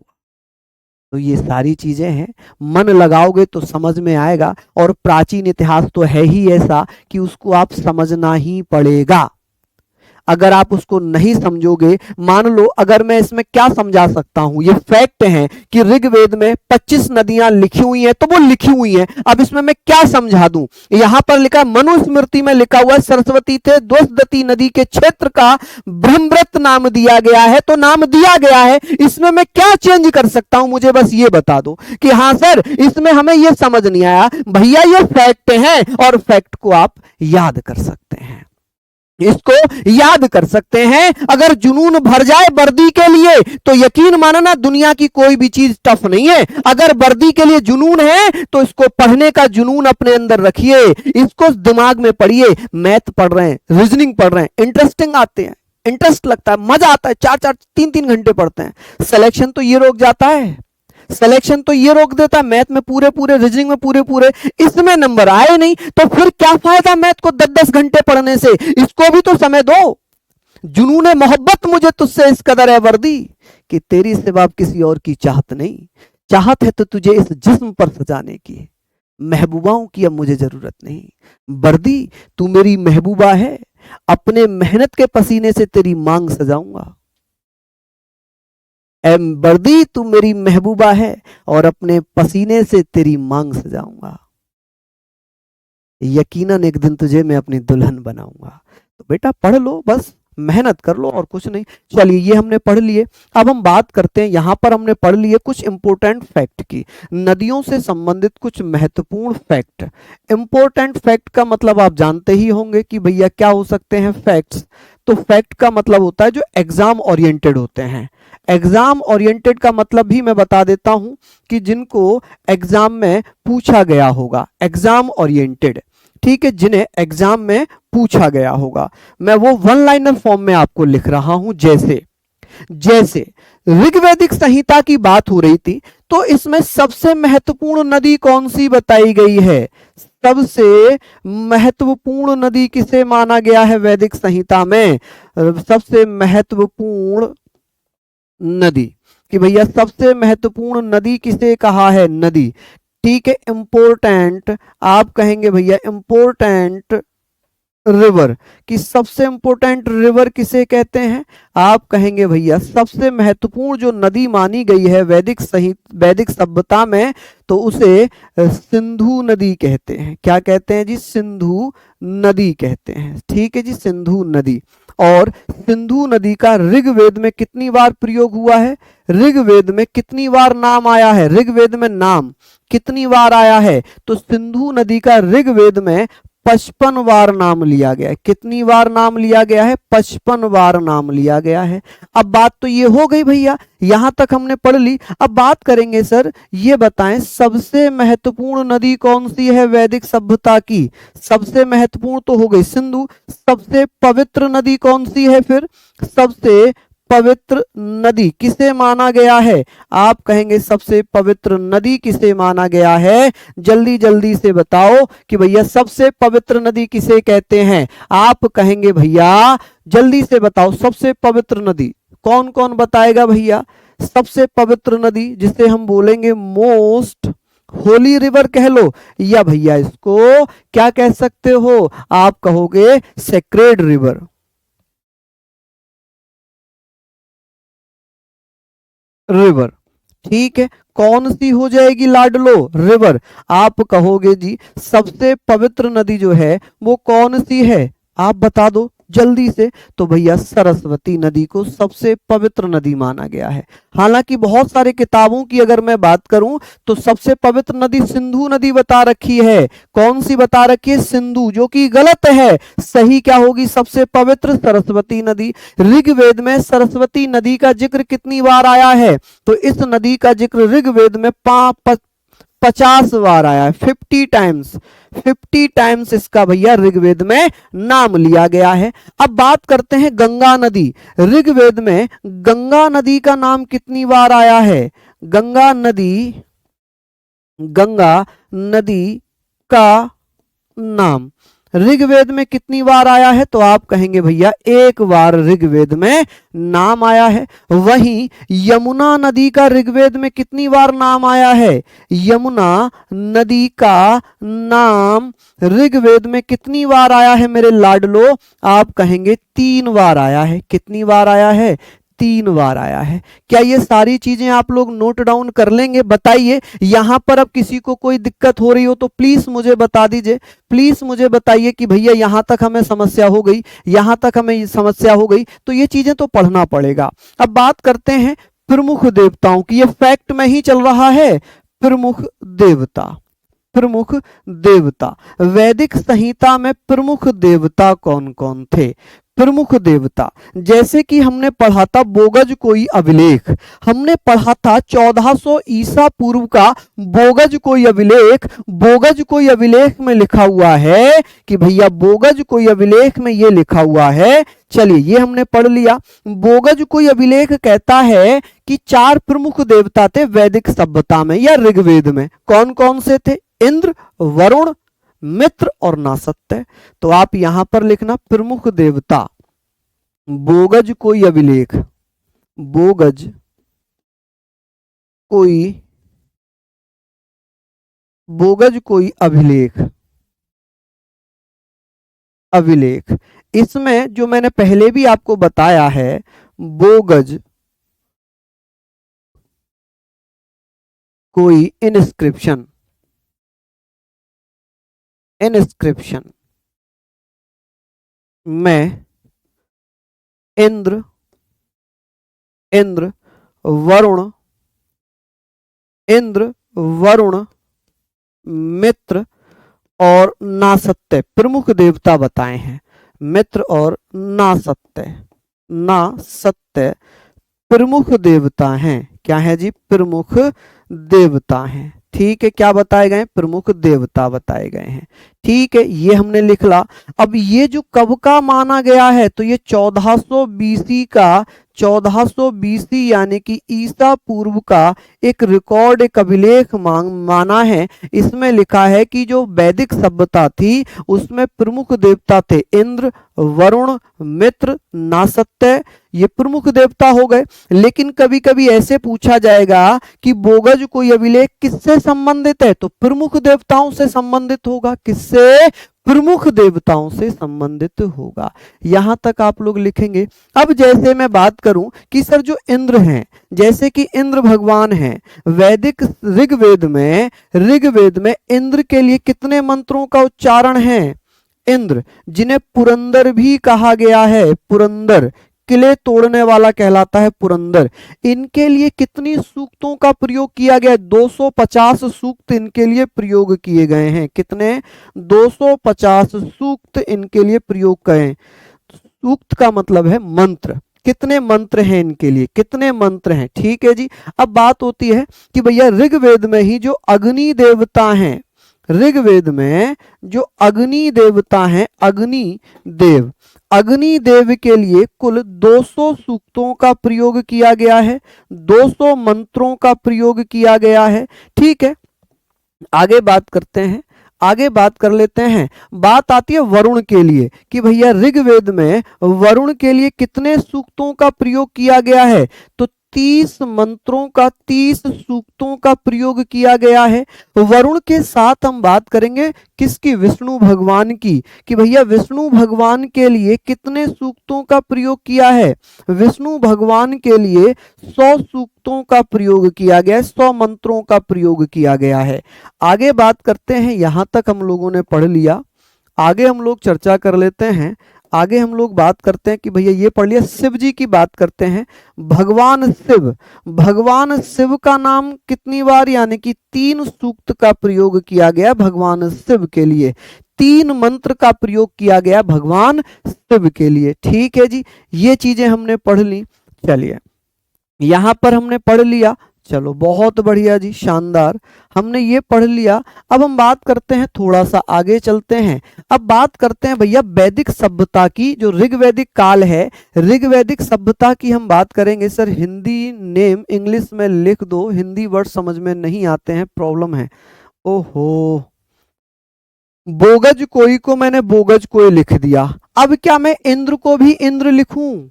तो ये सारी चीजें हैं, मन लगाओगे तो समझ में आएगा। और प्राचीन इतिहास तो है ही ऐसा कि उसको आप समझना ही पड़ेगा। अगर आप उसको नहीं समझोगे, मान लो अगर मैं इसमें क्या समझा सकता हूं, ये फैक्ट है कि ऋग्वेद में 25 नदियां लिखी हुई हैं, तो वो लिखी हुई हैं, अब इसमें मैं क्या समझा दूं। यहां पर लिखा, मनुस्मृति में लिखा हुआ सरस्वती थे द्वसदती नदी के क्षेत्र का ब्रह्मव्रत नाम दिया गया है, तो नाम दिया गया है, इसमें मैं क्या चेंज कर सकता हूं, मुझे बस ये बता दो कि हाँ सर इसमें हमें ये समझ नहीं आया। भैया ये फैक्ट है और फैक्ट को आप याद कर सकते हैं, इसको याद कर सकते हैं। अगर जुनून भर जाए वर्दी के लिए तो यकीन मानना दुनिया की कोई भी चीज टफ नहीं है। अगर वर्दी के लिए जुनून है तो इसको पढ़ने का जुनून अपने अंदर रखिए, इसको दिमाग में पढ़िए। मैथ पढ़ रहे हैं, रीजनिंग पढ़ रहे हैं, इंटरेस्टिंग आते हैं, इंटरेस्ट लगता है, मजा आता है, 4-4 3-3 घंटे पढ़ते हैं। सिलेक्शन तो ये रोक जाता है, सिलेक्शन तो ये रोक देता है, मैथ में पूरे पूरे, रीजनिंग में पूरे पूरे, इसमें नंबर आए नहीं तो फिर क्या फायदा मैथ को 10-10 घंटे पढ़ने से। इसको भी तो समय दो। जुनून मोहब्बत मुझे तुझसे इस कदर है वर्दी कि तेरी सिवा किसी और की चाहत नहीं, चाहत है तो तुझे इस जिस्म पर सजाने की, महबूबाओं की अब मुझे जरूरत नहीं। वर्दी तू मेरी महबूबा है, अपने मेहनत के पसीने से तेरी मांग सजाऊंगा। वर्दी तू मेरी महबूबा है और अपने पसीने से तेरी मांग सजाऊंगा, यकीनन एक दिन तुझे मैं अपनी दुल्हन बनाऊंगा। तो बेटा पढ़ लो, बस मेहनत कर लो और कुछ नहीं। चलिए ये हमने पढ़ लिए, अब हम बात करते हैं, यहां पर हमने पढ़ लिए कुछ इंपॉर्टेंट फैक्ट की, नदियों से संबंधित कुछ महत्वपूर्ण फैक्ट। इंपॉर्टेंट फैक्ट का मतलब आप जानते ही होंगे कि भैया क्या हो सकते हैं फैक्ट्स। तो फैक्ट का मतलब होता है जो एग्जाम ओरिएंटेड होते हैं। एग्जाम ओरिएंटेड का मतलब भी मैं बता देता हूं कि जिनको एग्जाम में पूछा गया होगा, एग्जाम ओरिएंटेड, ठीक है, जिन्हें एग्जाम में पूछा गया होगा। मैं वो वन लाइनर फॉर्म में आपको लिख रहा हूं। जैसे जैसे ऋग्वेदिक संहिता की बात हो रही थी, तो इसमें सबसे महत्वपूर्ण नदी कौन सी बताई गई है? सबसे महत्वपूर्ण नदी किसे माना गया है वैदिक संहिता में? सबसे महत्वपूर्ण नदी, कि भैया सबसे महत्वपूर्ण नदी किसे कहा है? नदी, ठीक है। इंपोर्टेंट, आप कहेंगे भैया इंपोर्टेंट रिवर, कि सबसे इंपोर्टेंट रिवर किसे कहते हैं? आप कहेंगे भैया सबसे महत्वपूर्ण जो नदी मानी गई है वैदिक सभ्यता में, तो उसे सिंधु नदी कहते हैं। क्या कहते हैं जी? सिंधु नदी कहते हैं, ठीक है जी, सिंधु नदी। और सिंधु नदी का ऋग्वेद में कितनी बार प्रयोग हुआ है? ऋग्वेद में कितनी बार नाम आया है? ऋग्वेद में नाम कितनी बार आया है? तो सिंधु नदी का ऋग्वेद में 55 बार नाम लिया गया है। कितनी बार नाम लिया गया है? 55 बार नाम लिया गया है। अब बात तो ये हो गई भैया, यहां तक हमने पढ़ ली। अब बात करेंगे सर, ये बताएं सबसे महत्वपूर्ण नदी कौन सी है वैदिक सभ्यता की? सबसे महत्वपूर्ण तो हो गई सिंधु, सबसे पवित्र नदी कौन सी है फिर? सबसे पवित्र नदी किसे माना गया है? आप कहेंगे सबसे पवित्र नदी किसे माना गया है? जल्दी जल्दी से बताओ कि भैया सबसे पवित्र नदी किसे कहते हैं? आप कहेंगे भैया जल्दी से बताओ सबसे पवित्र नदी कौन कौन बताएगा भैया? सबसे पवित्र नदी जिसे हम बोलेंगे मोस्ट होली रिवर कह लो, या भैया इसको क्या कह सकते हो? आप कहोगे सेक्रेड रिवर। रिवर, ठीक है, कौन सी हो जाएगी लाडलो? रिवर। आप कहोगे जी सबसे पवित्र नदी जो है वो कौन सी है? आप बता दो जल्दी से। तो भैया सरस्वती नदी को सबसे पवित्र नदी माना गया है। हालांकि बहुत सारे किताबों की अगर मैं बात करूं तो सबसे पवित्र नदी सिंधु नदी बता रखी है। कौन सी बता रखी है? सिंधु, जो कि गलत है। सही क्या होगी? सबसे पवित्र सरस्वती नदी। ऋग्वेद में सरस्वती नदी का जिक्र कितनी बार आया है? तो इस नदी का जिक्र ऋग्वेद में 50 बार आया है, 50 टाइम्स। 50 टाइम्स इसका भैया ऋग्वेद में नाम लिया गया है। अब बात करते हैं गंगा नदी। ऋग्वेद में गंगा नदी का नाम कितनी बार आया है? गंगा नदी का नाम ऋग्वेद में कितनी बार आया है? तो आप कहेंगे भैया एक बार ऋग्वेद में नाम आया है। वहीं यमुना नदी का ऋग्वेद में कितनी बार नाम आया है? यमुना नदी का नाम ऋग्वेद में कितनी बार आया है मेरे लाडलो? आप कहेंगे 3 बार आया है। कितनी बार आया है? 3 बार आया है। क्या ये सारी चीजें आप लोग नोट डाउन कर लेंगे? बताइए यहां पर अब किसी को कोई दिक्कत हो रही हो तो प्लीज मुझे बता दीजिए। प्लीज मुझे बताइए कि भैया यहां तक हमें समस्या हो गई, यहां तक हमें समस्या हो गई। तो ये चीजें तो पढ़ना पड़ेगा। अब बात करते हैं प्रमुख देवताओं की। ये फैक्ट में ही चल रहा है। प्रमुख देवता, प्रमुख देवता, वैदिक संहिता में प्रमुख देवता कौन कौन थे? प्रमुख देवता जैसे कि हमने पढ़ा था बोगज कोई अभिलेख, हमने पढ़ा था 1400 ईसा पूर्व का बोगज कोई अभिलेख। बोगज कोई अभिलेख में लिखा हुआ है कि भैया बोगज कोई अभिलेख में ये लिखा हुआ है, चलिए ये हमने पढ़ लिया। बोगज कोई अभिलेख कहता है कि 4 प्रमुख देवता थे वैदिक सभ्यता में या ऋग्वेद में। कौन कौन से थे? इंद्र, वरुण, मित्र और नासत्य। तो आप यहां पर लिखना प्रमुख देवता। बोगज कोई अभिलेख, बोगज कोई, बोगज कोई अभिलेख, अभिलेख। इसमें जो मैंने पहले भी आपको बताया है, बोगज कोई इनस्क्रिप्शन, इनस्क्रिप्शन में इंद्र, इंद्र, वरुण, इंद्र, वरुण, मित्र और नासत्य प्रमुख देवता बताए हैं। मित्र और नासत्य, नासत्य प्रमुख देवता हैं। क्या है जी? प्रमुख देवता हैं। ठीक है, क्या बताए गए? प्रमुख देवता बताए गए हैं। ठीक है, ये हमने लिख ला। अब ये जो कब का माना गया है, तो ये 1400 बीसी का, 1400 बीसी यानी कि ईसा पूर्व का एक रिकॉर्ड, एक अभिलेख माना है। इसमें लिखा है कि जो वैदिक सभ्यता थी उसमें प्रमुख देवता थे इंद्र, वरुण, मित्र, नासत्य, ये प्रमुख देवता हो गए। लेकिन कभी कभी ऐसे पूछा जाएगा कि बोगज कोई अभिलेख किससे संबंधित है? तो प्रमुख देवताओं से संबंधित होगा। किससे? प्रमुख देवताओं से संबंधित होगा। यहां तक आप लोग लिखेंगे। अब जैसे मैं बात करूं कि सर जो इंद्र हैं, जैसे कि इंद्र भगवान हैं, वैदिक ऋग्वेद में, ऋग्वेद में इंद्र के लिए कितने मंत्रों का उच्चारण है? इंद्र, जिन्हें पुरंदर भी कहा गया है, पुरंदर, किले तोड़ने वाला कहलाता है पुरंदर। इनके लिए कितनी सूक्तों का प्रयोग किया गया? 250 सूक्त इनके लिए प्रयोग किए गए हैं। कितने? 250 सूक्त इनके लिए प्रयोग करें। सूक्त का मतलब है मंत्र। कितने मंत्र हैं इनके लिए? कितने मंत्र हैं? ठीक है जी। अब बात होती है कि भैया ऋग्वेद में ही जो अग्नि देवता हैं, ऋग्वेद में जो अग्नि देवता हैं, अग्नि देव, अग्नि देव के लिए कुल 200 सूक्तों का प्रयोग किया गया है, 200 मंत्रों का प्रयोग किया गया है। ठीक है, आगे बात करते हैं, आगे बात कर लेते हैं। बात आती है वरुण के लिए कि भैया ऋग्वेद में वरुण के लिए कितने सूक्तों का प्रयोग किया गया है? तो 30 मंत्रों का, 30 सूक्तों का प्रयोग किया गया है। वरुण के साथ हम बात करेंगे किसकी? विष्णु भगवान की, कि भैया विष्णु भगवान के लिए कितने सूक्तों का प्रयोग किया है? विष्णु भगवान के लिए 100 सूक्तों का प्रयोग किया गया है, 100 मंत्रों का प्रयोग किया गया है। आगे बात करते हैं, यहां तक हम लोगों ने पढ़ लिया। आगे हम लोग चर्चा कर लेते हैं। आगे हम लोग बात करते हैं कि भैया ये पढ़ लिया, शिव जी की बात करते हैं। भगवान शिव, भगवान शिव का नाम कितनी बार, यानी कि 3 सूक्त का प्रयोग किया गया भगवान शिव के लिए। 3 मंत्र का प्रयोग किया गया भगवान शिव के लिए। ठीक है जी, ये चीजें हमने पढ़ ली। चलिए यहां पर हमने पढ़ लिया, चलो बहुत बढ़िया जी, शानदार, हमने ये पढ़ लिया। अब हम बात करते हैं, थोड़ा सा आगे चलते हैं। अब बात करते हैं भैया वैदिक सभ्यता की, जो ऋग्वैदिक काल है, ऋग्वैदिक सभ्यता की हम बात करेंगे। सर हिंदी नेम इंग्लिश में लिख दो, हिंदी वर्ड समझ में नहीं आते हैं, प्रॉब्लम है। ओहो, बोगज कोई को मैंने बोगज कोई लिख दिया। अब क्या मैं इंद्र को भी इंद्र लिखूं,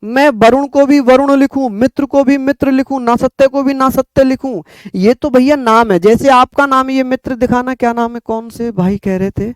मैं वरुण को भी वरुण लिखूं, मित्र को भी मित्र लिखूं, नासत्य को भी नासत्य लिखूं? ये तो भैया नाम है, जैसे आपका नाम है, ये मित्र दिखाना क्या नाम है, कौन से भाई कह रहे थे?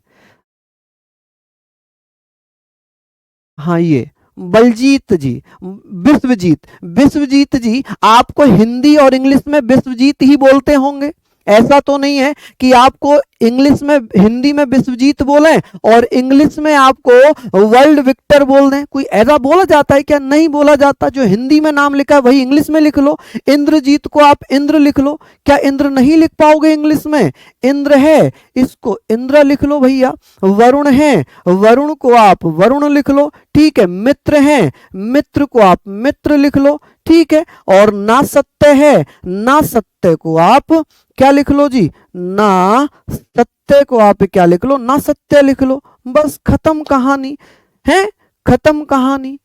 हाँ ये बलजीत जी, विश्वजीत, विश्वजीत जी आपको हिंदी और इंग्लिश में विश्वजीत ही बोलते होंगे। ऐसा तो नहीं है कि आपको इंग्लिश में हिंदी में विश्वजीत बोलें और इंग्लिश में आपको वर्ल्ड विक्टर बोल दें, कोई ऐसा बोला जाता है क्या? नहीं बोला जाता। जो हिंदी में नाम लिखा है वही इंग्लिश में लिख लो। इंद्रजीत को आप इंद्र लिख लो, क्या इंद्र नहीं लिख पाओगे इंग्लिश में? इंद्र है, इसको इंद्र लिख लो भैया। वरुण है, वरुण को आप वरुण लिख लो, ठीक है। मित्र है, मित्र को आप मित्र लिख लो, ठीक है। और ना सत्य है, ना सत्य को आप क्या लिख लो जी? ना सत्य को आप क्या लिख लो? ना सत्य लिख लो। बस खत्म कहानी है, खत्म कहानी।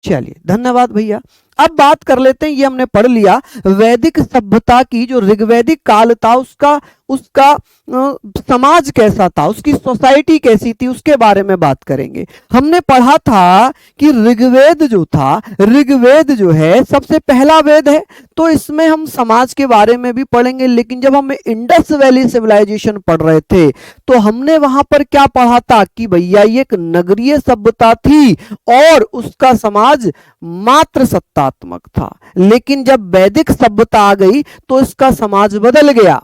चलिए धन्यवाद भैया। अब बात कर लेते हैं, ये हमने पढ़ लिया वैदिक सभ्यता की, जो ऋग्वैदिक काल था उसका उसका समाज कैसा था, उसकी सोसाइटी कैसी थी, उसके बारे में बात करेंगे। हमने पढ़ा था कि ऋग्वेद जो था, ऋग्वेद जो है सबसे पहला वेद है, तो इसमें हम समाज के बारे में भी पढ़ेंगे। लेकिन जब हम इंडस वैली सिविलाइजेशन पढ़ रहे थे तो हमने वहां पर क्या पढ़ा था कि भैया ये एक नगरीय सभ्यता थी और उसका समाज मात्र सत्तात्मक था। लेकिन जब वैदिक सभ्यता आ गई तो इसका समाज बदल गया,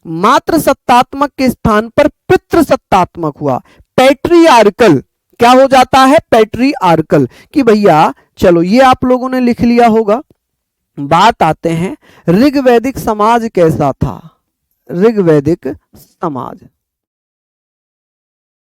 मात्र सत्तात्मक के स्थान पर पितृ सत्तात्मक हुआ, पैट्रियार्कल। क्या हो जाता है? पैट्रियार्कल। कि भैया चलो ये आप लोगों ने लिख लिया होगा। बात आते हैं ऋग्वैदिक समाज कैसा था। ऋग्वैदिक समाज,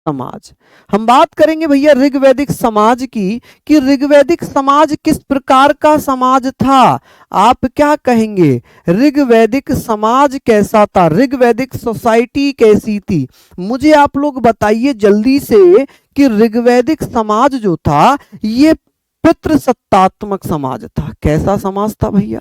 समाज हम बात करेंगे भैया ऋग्वैदिक समाज की, कि ऋग्वैदिक समाज किस प्रकार का समाज था। आप क्या कहेंगे? ऋग्वैदिक समाज कैसा था, ऋग्वैदिक सोसाइटी कैसी थी? मुझे आप लोग बताइए जल्दी से कि ऋग्वैदिक समाज जो था ये पितृसत्तात्मक समाज था। कैसा समाज था भैया?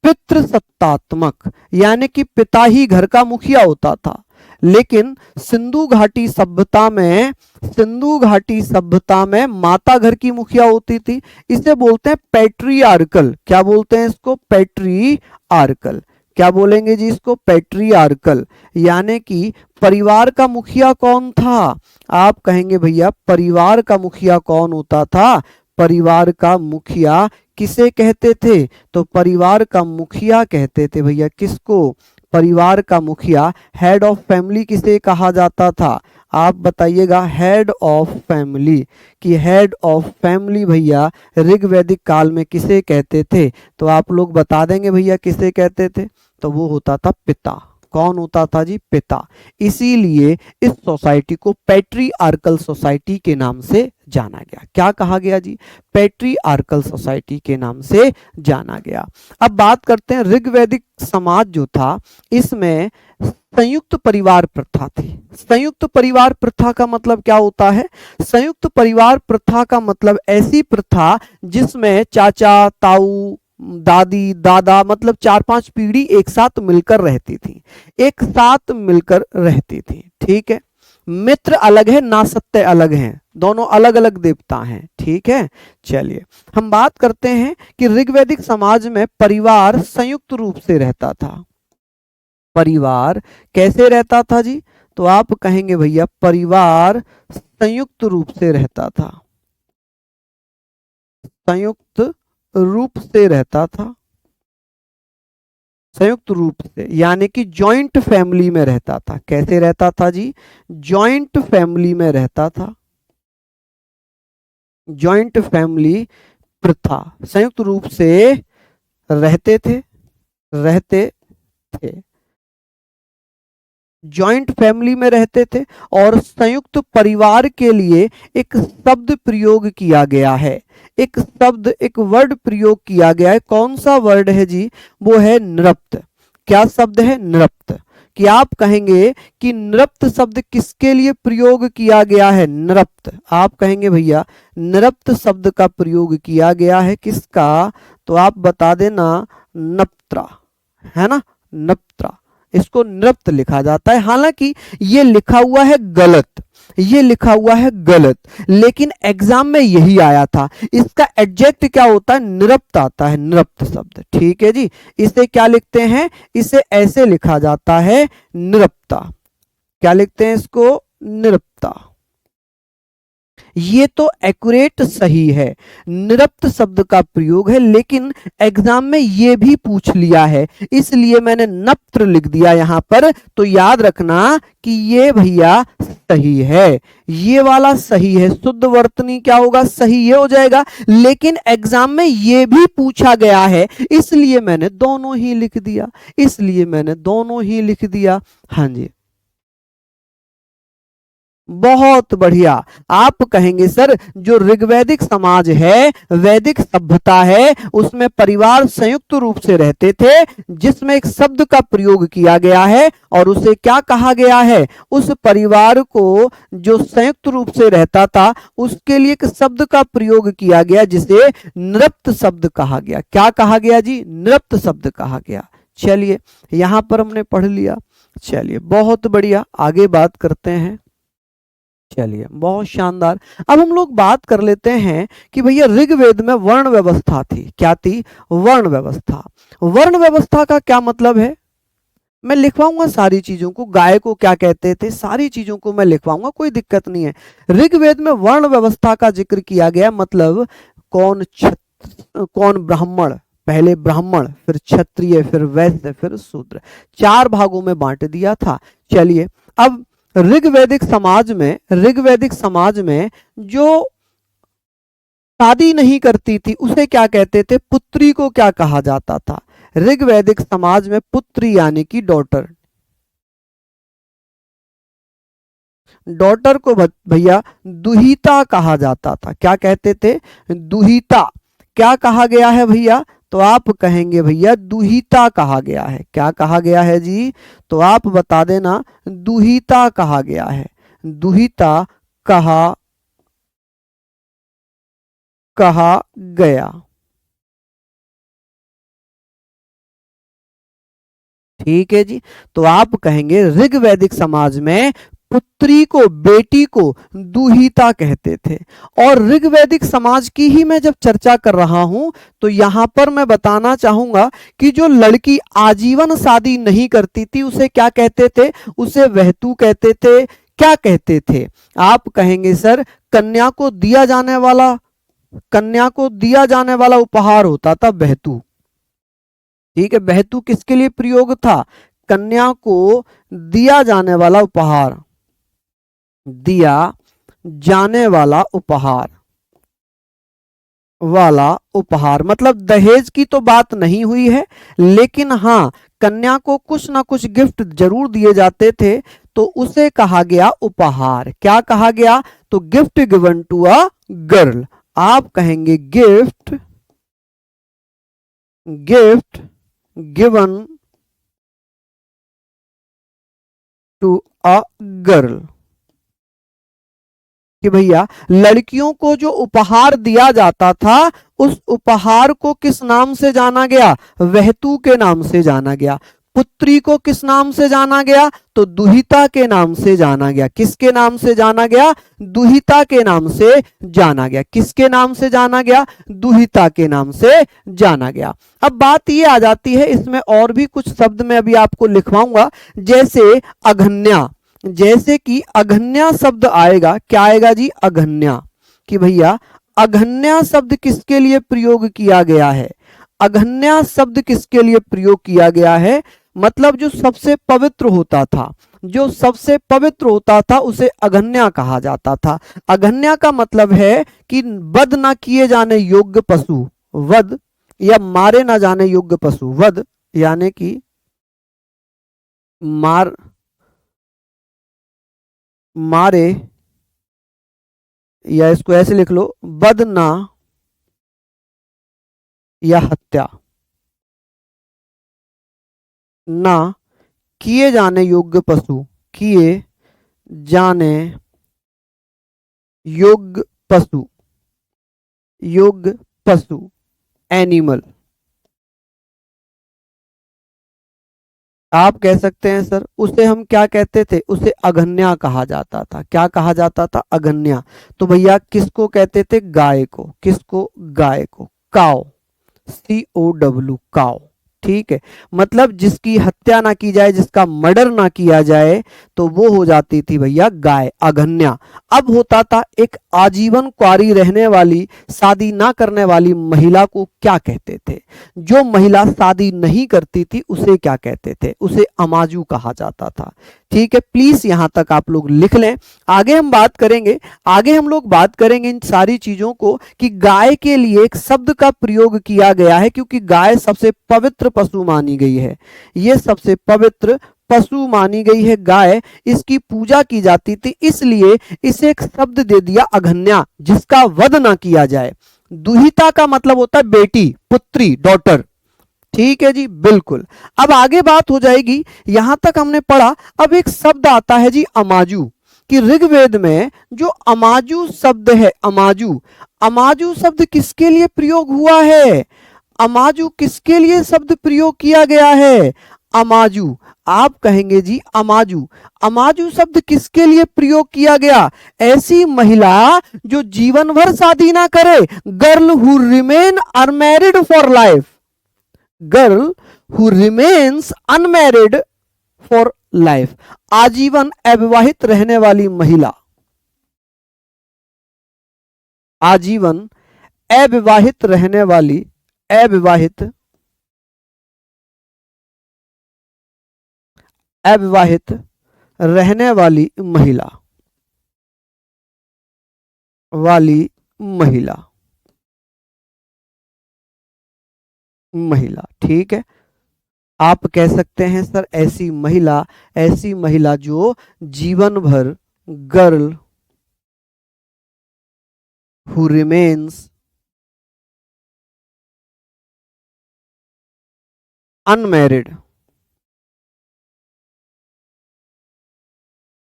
पितृसत्तात्मक, यानी कि पिता ही घर का मुखिया होता था। लेकिन सिंधु घाटी सभ्यता में, सिंधु घाटी सभ्यता में माता घर की मुखिया होती थी। इसे बोलते हैं पैट्रियार्कल। क्या बोलते हैं इसको? पैट्रियार्कल। क्या बोलेंगे जी इसको? पैट्रियार्कल। यानी कि परिवार का मुखिया कौन था? आप कहेंगे भैया परिवार का मुखिया कौन होता था? परिवार का मुखिया किसे कहते थे? तो परिवार का मुखिया कहते थे भैया किसको? परिवार का मुखिया, हेड ऑफ फैमिली किसे कहा जाता था? आप बताइएगा। Head of family. कि हेड ऑफ फैमिली भैया ऋग्वैदिक काल में किसे कहते थे? तो आप लोग बता देंगे भैया किसे कहते थे? तो वो होता था पिता। कौन होता था जी? पिता। इसीलिए इस सोसाइटी को पैट्रियार्कल सोसाइटी के नाम से जाना गया। क्या कहा गया जी? पैट्रियार्कल सोसाइटी के नाम से जाना गया। अब बात करते हैं ऋग्वैदिक समाज जो था इसमें संयुक्त परिवार प्रथा थी। संयुक्त परिवार प्रथा का मतलब क्या होता है? संयुक्त परिवार प्रथा का मतलब ऐसी प्रथा जिसमें चाचा, ताऊ, दादी, दादा, मतलब 4-5 पीढ़ी एक साथ मिलकर रहती थी, एक साथ मिलकर रहती थी, ठीक है। मित्र अलग है, नासत्य अलग हैं, दोनों अलग अलग देवता हैं, ठीक है। चलिए हम बात करते हैं कि ऋग्वैदिक समाज में परिवार संयुक्त रूप से रहता था। परिवार कैसे रहता था जी? तो आप कहेंगे भैया परिवार संयुक्त रूप से रहता था, संयुक्त रूप से रहता था, संयुक्त रूप से, यानी कि जॉइंट फैमिली में रहता था। कैसे रहता था जी? जॉइंट फैमिली में रहता था। जॉइंट फैमिली प्रथा, संयुक्त रूप से रहते थे, रहते थे, जॉइंट फैमिली में रहते थे। और संयुक्त परिवार के लिए एक शब्द प्रयोग किया गया है, एक शब्द, एक वर्ड प्रयोग किया गया है। कौन सा वर्ड है जी? वो है नृप्त। क्या शब्द है? नृप्त। कि आप कहेंगे कि नृप्त शब्द किसके लिए प्रयोग किया गया है? नृप्त। आप कहेंगे भैया नृप्त शब्द का प्रयोग किया गया है किसका? तो आप बता देना नप्त्रा, है ना, नप्त्रा। इसको नृप्त लिखा जाता है। हालांकि ये लिखा हुआ है गलत, ये लिखा हुआ है गलत, लेकिन एग्जाम में यही आया था। इसका एडजेक्ट क्या होता है? नृप्त आता है, नृप्त शब्द। ठीक है जी, इसे क्या लिखते हैं? इसे ऐसे लिखा जाता है, नृप्ता। क्या लिखते हैं इसको? नृप्ता। ये तो एक्यूरेट सही है, निरप्त शब्द का प्रयोग है, लेकिन एग्जाम में ये भी पूछ लिया है, इसलिए मैंने नप्त्र लिख दिया यहां पर। तो याद रखना कि ये भैया सही है, ये वाला सही है। शुद्ध वर्तनी क्या होगा? सही ये हो जाएगा। लेकिन एग्जाम में ये भी पूछा गया है, इसलिए मैंने दोनों ही लिख दिया, इसलिए मैंने दोनों ही लिख दिया। हाँ जी, बहुत बढ़िया। आप कहेंगे सर जो ऋग्वैदिक समाज है, वैदिक सभ्यता है, उसमें परिवार संयुक्त रूप से रहते थे, जिसमें एक शब्द का प्रयोग किया गया है और उसे क्या कहा गया है? उस परिवार को जो संयुक्त रूप से रहता था उसके लिए एक शब्द का प्रयोग किया गया जिसे नृप्त शब्द कहा गया। क्या कहा गया जी? नृप्त शब्द कहा गया। चलिए, यहां पर हमने पढ़ लिया। चलिए, बहुत बढ़िया, आगे बात करते हैं। चलिए, बहुत शानदार। अब हम लोग बात कर लेते हैं कि भैया ऋग्वेद में वर्ण व्यवस्था थी। क्या थी? वर्ण व्यवस्था। वर्ण व्यवस्था का क्या मतलब है? मैं लिखवाऊंगा सारी चीजों को, गाय को क्या कहते थे, सारी चीजों को मैं लिखवाऊंगा, कोई दिक्कत नहीं है। ऋग्वेद में वर्ण व्यवस्था का जिक्र किया गया, मतलब कौन कौन ब्राह्मण, पहले ब्राह्मण, फिर क्षत्रिय, फिर वैश्य, फिर शूद्र, चार भागों में बांट दिया था। चलिए, अब ऋग्वैदिक समाज में जो शादी नहीं करती थी उसे क्या कहते थे? पुत्री को क्या कहा जाता था? ऋग्वैदिक समाज में पुत्री यानी कि डॉटर, डॉटर को भैया दुहिता कहा जाता था। क्या कहते थे? दुहिता। क्या कहा गया है भैया? तो आप कहेंगे भैया दुहिता कहा गया है। क्या कहा गया है जी? तो आप बता देना, दुहिता कहा गया है, दुहिता कहा कहा गया। ठीक है जी, तो आप कहेंगे ऋग्वैदिक समाज में पुत्री को, बेटी को दुहिता कहते थे। और ऋग्वैदिक समाज की ही मैं जब चर्चा कर रहा हूं तो यहां पर मैं बताना चाहूंगा कि जो लड़की आजीवन शादी नहीं करती थी उसे क्या कहते थे? उसे वहतू कहते थे। क्या कहते थे? आप कहेंगे सर कन्या को दिया जाने वाला उपहार होता था बहतू। ठीक है, बहतू किसके लिए प्रयोग था? कन्या को दिया जाने वाला उपहार, दिया जाने वाला उपहार मतलब दहेज की तो बात नहीं हुई है, लेकिन हाँ, कन्या को कुछ ना कुछ गिफ्ट जरूर दिए जाते थे, तो उसे कहा गया उपहार। क्या कहा गया? तो gift given to a girl. आप कहेंगे gift gift given to a girl, कि भैया लड़कियों को जो उपहार दिया जाता था उस उपहार को किस नाम से जाना गया? वहतू के नाम से जाना गया। पुत्री को किस नाम से जाना गया? तो दुहिता के नाम से जाना गया। किसके नाम से जाना गया? दुहिता के नाम से जाना गया। किसके नाम से जाना गया? दुहिता के नाम से जाना गया। अब बात ये आ जाती है, इसमें और भी कुछ शब्द मैं अभी आपको लिखवाऊंगा, जैसे अघन्या। जैसे कि अघन्या शब्द आएगा, क्या आएगा जी? अघन्या। कि भैया अघन्या शब्द किसके लिए प्रयोग किया गया है? अघन्या शब्द किसके लिए प्रयोग किया गया है? मतलब जो सबसे पवित्र होता था, जो सबसे पवित्र होता था उसे अघन्या कहा जाता था। अघन्या का मतलब है कि वध ना किए जाने योग्य पशु, वध या मारे ना जाने योग्य पशु, वध यानी कि मारे, या इसको ऐसे लिख लो, वध ना या हत्या ना किए जाने योग्य पशु, किए जाने योग्य पशु, योग्य पशु, एनिमल। आप कह सकते हैं सर उसे हम क्या कहते थे, उसे अगन्या कहा जाता था। क्या कहा जाता था, अगन्या। तो भैया किसको कहते थे, गाय को। किसको, गाय को, काओ, COW, काओ। ठीक है, मतलब जिसकी हत्या ना की जाए, जिसका मर्डर ना किया जाए, तो वो हो जाती थी भैया गाय, अगन्या। अब होता था एक आजीवन कुंवारी रहने वाली, शादी ना करने वाली महिला को क्या कहते थे। जो महिला शादी नहीं करती थी उसे क्या कहते थे, उसे अमाजू कहा जाता था। ठीक है, प्लीज यहां तक आप लोग लिख लें। आगे हम बात करेंगे, आगे हम लोग बात करेंगे इन सारी चीजों को कि गाय के लिए एक शब्द का प्रयोग किया गया है, क्योंकि गाय सबसे पवित्र पशु मानी गई है। ये सबसे पवित्र पशु मानी गई है गाय, इसकी पूजा की जाती थी, इसलिए इसे एक शब्द दे दिया अघन्या, जिसका वध ना किया जाए। दुहिता का मतलब होता है बेटी, पुत्री, डॉटर। ठीक है जी, बिल्कुल। अब आगे बात हो जाएगी, यहां तक हमने पढ़ा। अब एक शब्द आता है जी अमाजू, कि ऋग्वेद में जो अमाजू शब्द है, अमाजू, अमाजू शब्द किसके लिए प्रयोग हुआ है, अमाजू किसके लिए शब्द प्रयोग किया गया है, अमाजू। आप कहेंगे जी अमाजू, अमाजू शब्द किसके लिए प्रयोग किया गया, ऐसी महिला जो जीवन भर शादी ना करे, girl who remain unmarried for life, girl who remains unmarried for life, आजीवन अविवाहित रहने वाली महिला, आजीवन अविवाहित रहने वाली, अविवाहित, अविवाहित रहने वाली महिला, वाली महिला, महिला। ठीक है, आप कह सकते हैं सर ऐसी महिला, ऐसी महिला जो जीवन भर, girl who remains unmarried,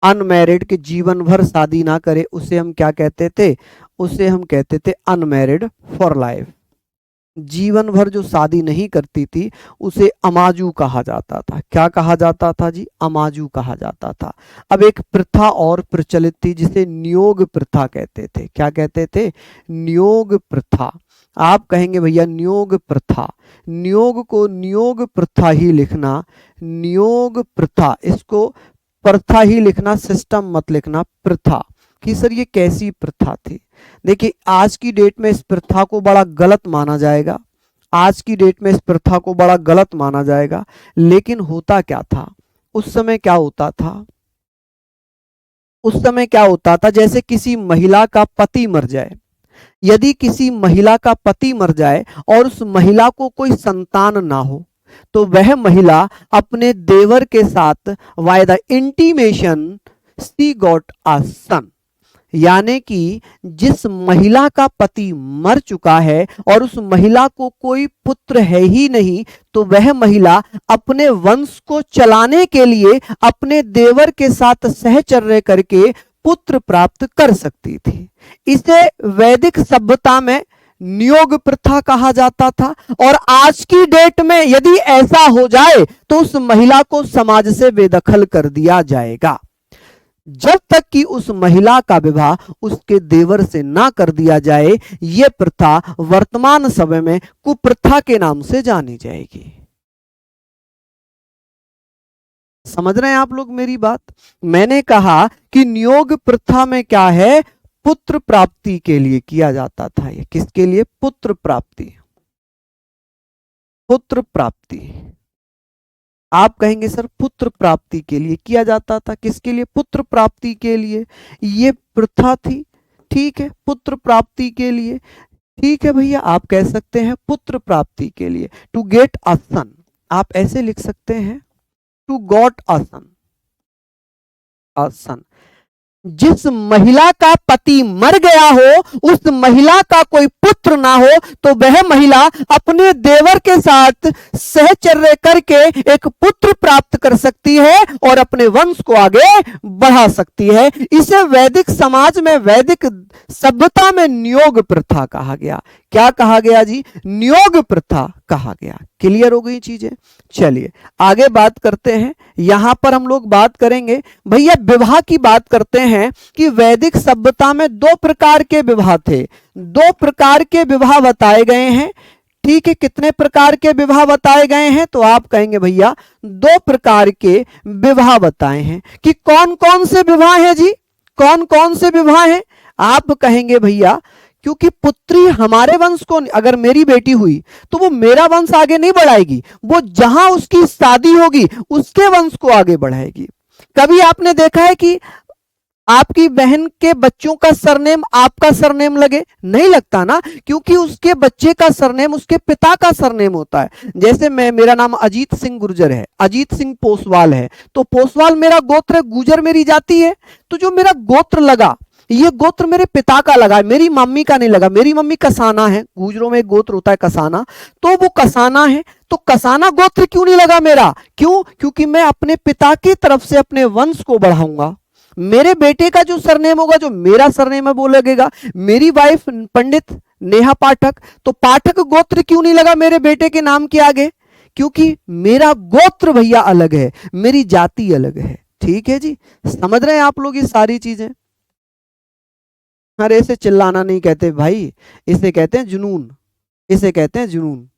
unmarried के जीवन भर शादी ना करे, उसे हम क्या कहते थे, उसे हम कहते थे अनमैरिड फॉर लाइफ। जीवन भर जो शादी नहीं करती थी उसे अमाजू कहा जाता था। क्या कहा जाता था जी, अमाजू कहा जाता था। अब एक प्रथा और प्रचलित थी जिसे नियोग प्रथा कहते थे। क्या कहते थे, नियोग प्रथा। आप कहेंगे भैया नियोग प्रथा, नियोग को नियोग प्रथा ही लिखना, नियोग प्रथा, इसको प्रथा ही लिखना, सिस्टम मत लिखना, प्रथा। कि सर ये कैसी प्रथा थी, देखिए आज की डेट में इस प्रथा को बड़ा गलत माना जाएगा, आज की डेट में इस प्रथा को बड़ा गलत माना जाएगा, लेकिन होता क्या था उस समय, क्या होता था उस समय, क्या होता था, जैसे किसी महिला का पति मर जाए, यदि किसी महिला का पति मर जाए और उस महिला को कोई संतान ना हो, तो वह महिला अपने देवर के साथ by the intimation she got a son, यानी कि जिस महिला का पति मर चुका है और उस महिला को कोई पुत्र है ही नहीं, तो वह महिला अपने वंश को चलाने के लिए अपने देवर के साथ सहचर्य करके पुत्र प्राप्त कर सकती थी। इसे वैदिक सभ्यता में नियोग प्रथा कहा जाता था। और आज की डेट में यदि ऐसा हो जाए तो उस महिला को समाज से बेदखल कर दिया जाएगा, जब तक कि उस महिला का विवाह उसके देवर से ना कर दिया जाए। यह प्रथा वर्तमान समय में कुप्रथा के नाम से जानी जाएगी। समझ रहे हैं आप लोग मेरी बात। मैंने कहा कि नियोग प्रथा में क्या है, पुत्र प्राप्ति के लिए किया जाता था। ये किसके लिए, पुत्र प्राप्ति, पुत्र प्राप्ति। आप कहेंगे सर पुत्र प्राप्ति के लिए किया जाता था, किसके लिए, पुत्र प्राप्ति के लिए ये प्रथा थी। ठीक है, पुत्र प्राप्ति के लिए, ठीक है भैया, आप कह सकते हैं पुत्र प्राप्ति के लिए, टू गेट अ सन, आप ऐसे लिख सकते हैं, टू गॉट अ सन, अ सन। जिस महिला का पति मर गया हो, उस महिला का कोई पुत्र ना हो, तो वह महिला अपने देवर के साथ सहचर्य करके एक पुत्र प्राप्त कर सकती है और अपने वंश को आगे बढ़ा सकती है। इसे वैदिक समाज में, वैदिक सभ्यता में नियोग प्रथा कहा गया। क्या कहा गया जी? नियोग प्रथा कहा गया। क्लियर हो गई चीजें? चलिए आगे बात करते हैं। यहां पर हम लोग बात करेंगे भैया विवाह की बात करते हैं कि वैदिक सभ्यता में दो प्रकार के विवाह थे। दो प्रकार के विवाह बताए गए हैं। ठीक है, कितने प्रकार के विवाह बताए गए हैं? तो आप कहेंगे भैया दो प्रकार के विवाह बताए हैं। कि कौन कौन से विवाह हैं जी? कौन कौन से विवाह हैं? आप कहेंगे भैया क्योंकि पुत्री हमारे वंश को, अगर मेरी बेटी हुई तो वो मेरा वंश आगे नहीं बढ़ाएगी, वो जहां उसकी शादी होगी उसके वंश को आगे बढ़ाएगी। कभी आपने देखा है कि आपकी बहन के बच्चों का सरनेम आपका सरनेम लगे? नहीं लगता ना, क्योंकि उसके बच्चे का सरनेम उसके पिता का सरनेम होता है। जैसे मेरा नाम अजीत सिंह गुर्जर है, अजीत सिंह पोसवाल है, तो पोसवाल मेरा गोत्र है, गुजर मेरी जाति है। तो जो मेरा गोत्र लगा, ये गोत्र मेरे पिता का लगा, मेरी मम्मी का नहीं लगा। मेरी मम्मी कसाना है, गुजरों में एक गोत्र होता है कसाना, तो वो कसाना है, तो कसाना गोत्र क्यों नहीं लगा मेरा? क्यों? क्योंकि मैं अपने पिता की तरफ से अपने वंश को बढ़ाऊंगा। मेरे बेटे का जो सरनेम होगा, जो मेरा सरनेम है वो लगेगा। मेरी वाइफ पंडित नेहा पाठक, तो पाठक गोत्र क्यों नहीं लगा मेरे बेटे के नाम के आगे? क्योंकि मेरा गोत्र भैया अलग है, मेरी जाति अलग है। ठीक है जी, समझ रहे हैं आप लोग ये सारी चीजें? अरे इसे चिल्लाना नहीं कहते भाई, इसे कहते हैं जुनून, इसे कहते हैं जुनून।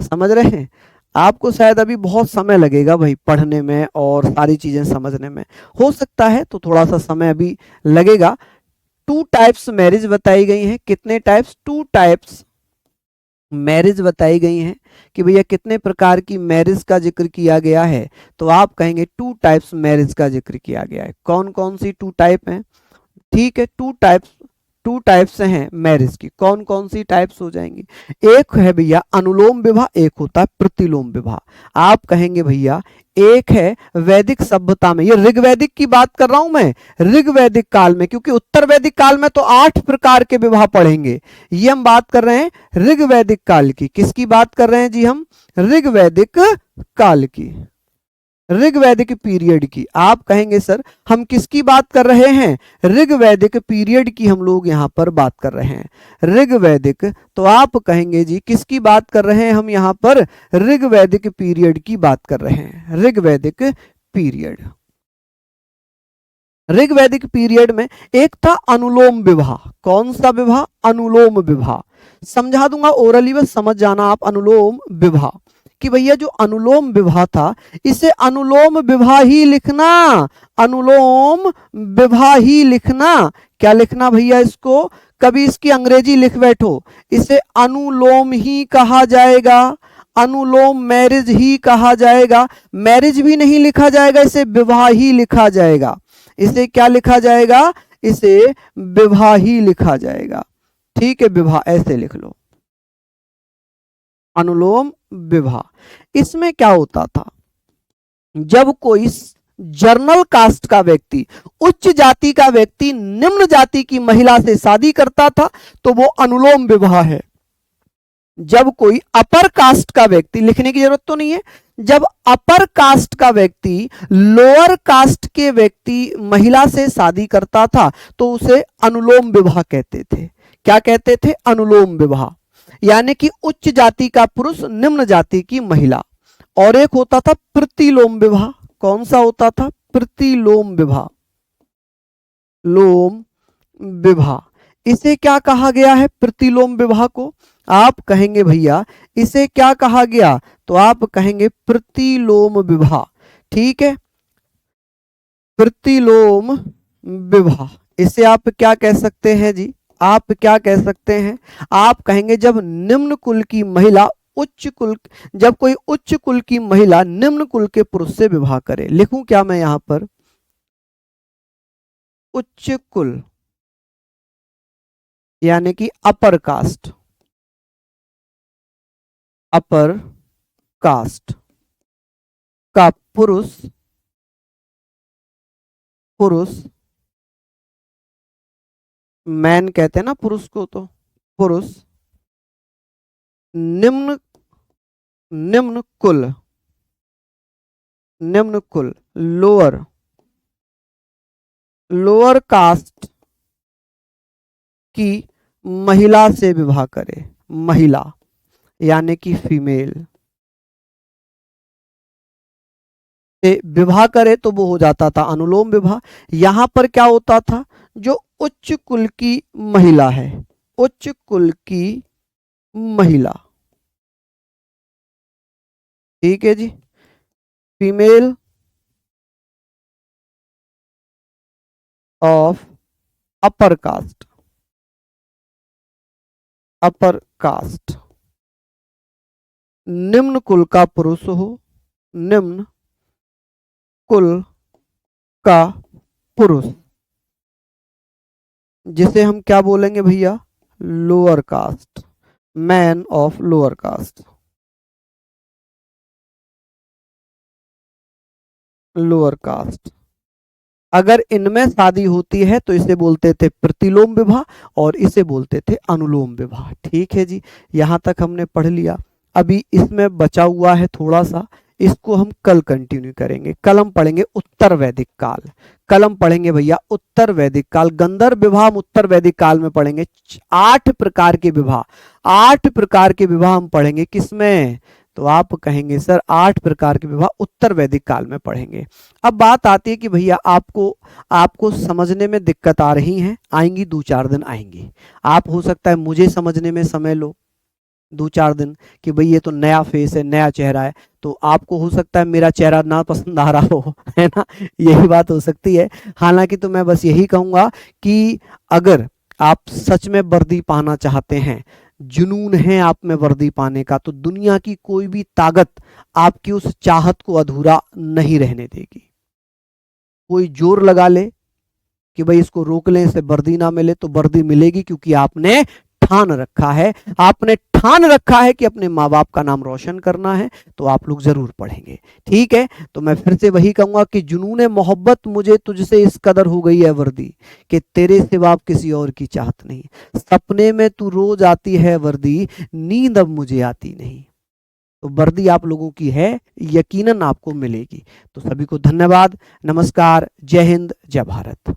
समझ रहे हैं? आपको शायद अभी बहुत समय लगेगा भाई पढ़ने में और सारी चीजें समझने में, हो सकता है तो थोड़ा सा समय अभी लगेगा। टू टाइप्स मैरिज बताई गई हैं। कितने टाइप्स? टू टाइप्स मैरिज बताई गई हैं। कि भैया कितने प्रकार की मैरिज का जिक्र किया गया है? तो आप कहेंगे टू टाइप्स मैरिज का जिक्र किया गया है। कौन कौन सी टू टाइप हैं? ठीक है, टू टाइप्स हैं मैरिज की। कौन कौन सी टाइप्स हो जाएंगी? एक है भैया अनुलोम विवाह, एक होता है प्रतिलोम विवाह। आप कहेंगे भैया एक है वैदिक सभ्यता में, ये ऋग्वैदिक की बात कर रहा हूं मैं, ऋग्वैदिक काल में, क्योंकि उत्तर वैदिक काल में तो 8 प्रकार के विवाह पढ़ेंगे। ये हम बात कर रहे हैं ऋग्वैदिक काल की। किसकी बात कर रहे हैं जी हम? ऋग्वैदिक काल की, ऋग्वैदिक पीरियड की। आप कहेंगे सर हम किसकी बात कर रहे हैं? ऋग्वैदिक पीरियड की हम लोग यहां पर बात कर रहे हैं, ऋग्वैदिक। तो आप कहेंगे जी किसकी बात कर रहे हैं हम यहां पर? ऋग्वैदिक पीरियड की बात कर रहे हैं, ऋग्वैदिक पीरियड। ऋग्वैदिक पीरियड में एक था अनुलोम विवाह। कौन सा विवाह? अनुलोम विवाह। समझा दूंगा ओरली, बस समझ जाना आप। अनुलोम विवाह कि भैया जो अनुलोम विवाह था, इसे अनुलोम विवाह ही लिखना, अनुलोम विवाह ही लिखना। क्या लिखना भैया इसको? कभी इसकी अंग्रेजी लिख बैठो, इसे अनुलोम ही कहा जाएगा, अनुलोम मैरिज ही कहा जाएगा। मैरिज भी नहीं लिखा जाएगा, इसे विवाह ही लिखा जाएगा। इसे क्या लिखा जाएगा? इसे विवाह ही लिखा जाएगा। ठीक है, विवाह ऐसे लिख लो, अनुलोम विवाह। इसमें क्या होता था? जब कोई जर्नल कास्ट का व्यक्ति, उच्च जाति का व्यक्ति निम्न जाति की महिला से शादी करता था तो वो अनुलोम विवाह है। जब कोई अपर कास्ट का व्यक्ति, लिखने की जरूरत तो नहीं है, जब अपर कास्ट का व्यक्ति लोअर कास्ट के व्यक्ति महिला से शादी करता था तो उसे अनुलोम विवाह कहते थे। क्या कहते थे? अनुलोम विवाह। यानी कि उच्च जाति का पुरुष निम्न जाति की महिला। और एक होता था प्रतिलोम विवाह। कौन सा होता था? प्रतिलोम विवाह, लोम विवाह। इसे क्या कहा गया है प्रतिलोम विवाह को? आप कहेंगे भैया इसे क्या कहा गया? तो आप कहेंगे प्रतिलोम विवाह। ठीक है, प्रतिलोम विवाह। इसे आप क्या कह सकते हैं जी? आप क्या कह सकते हैं? आप कहेंगे जब निम्न कुल की महिला उच्च कुल, जब कोई उच्च कुल की महिला निम्न कुल के पुरुष से विवाह करे। लिखूं क्या मैं यहां पर? उच्च कुल यानी कि अपर कास्ट, अपर कास्ट का पुरुष, पुरुष मैन कहते हैं ना पुरुष को, तो पुरुष निम्न, निम्न कुल, निम्न कुल, लोअर, लोअर कास्ट की महिला से विवाह करे, महिला यानी कि फीमेल से विवाह करे तो वो हो जाता था अनुलोम विवाह। यहां पर क्या होता था, जो उच्च कुल की महिला है, उच्च कुल की महिला, ठीक है जी, female of upper caste, upper caste, निम्न कुल का पुरुष हो, निम्न कुल का पुरुष, जिसे हम क्या बोलेंगे भैया, lower caste, man of lower caste, lower caste. अगर इनमें शादी होती है तो इसे बोलते थे प्रतिलोम विवाह और इसे बोलते थे अनुलोम विवाह। ठीक है जी, यहां तक हमने पढ़ लिया। अभी इसमें बचा हुआ है थोड़ा सा, इसको हम कल कंटिन्यू करेंगे। कल हम पढ़ेंगे उत्तर वैदिक काल, कल हम पढ़ेंगे भैया उत्तर वैदिक काल। गंधर्व विवाह हम उत्तर वैदिक काल में पढ़ेंगे। 8 प्रकार के विवाह, 8 प्रकार के विवाह हम पढ़ेंगे। किसमें, तो आप कहेंगे सर 8 प्रकार के विवाह उत्तर वैदिक काल में पढ़ेंगे। अब बात आती है कि भैया आपको आपको समझने में दिक्कत आ रही है, आएंगी 2-4 दिन आएंगी। आप हो सकता है मुझे समझने में समय लो 2-4 दिन कि भाई ये तो नया फेस है, नया चेहरा है, तो आपको हो सकता है मेरा चेहरा ना पसंद आ रहा हो, है ना, यही बात हो सकती है। हालांकि तो मैं बस यही कहूंगा कि अगर आप सच में वर्दी पाना चाहते हैं, जुनून है आप में वर्दी पाने का, तो दुनिया की कोई भी ताकत आपकी उस चाहत को अधूरा नहीं रहने देगी। कोई जोर लगा ले कि भाई इसको रोक लें, इसे वर्दी ना मिले, तो वर्दी मिलेगी, क्योंकि आपने ठान रखा है, आपने ठान रखा है कि अपने माँ बाप का नाम रोशन करना है, तो आप लोग जरूर पढ़ेंगे। ठीक है, तो मैं फिर से वही कहूंगा कि जुनून मोहब्बत मुझे तुझसे इस कदर हो गई है वर्दी, कि तेरे सिवा अब किसी और की चाहत नहीं। सपने में तू रोज आती है वर्दी, नींद अब मुझे आती नहीं। तो वर्दी आप लोगों की है, यकीनन आपको मिलेगी। तो सभी को धन्यवाद, नमस्कार, जय हिंद, जय भारत।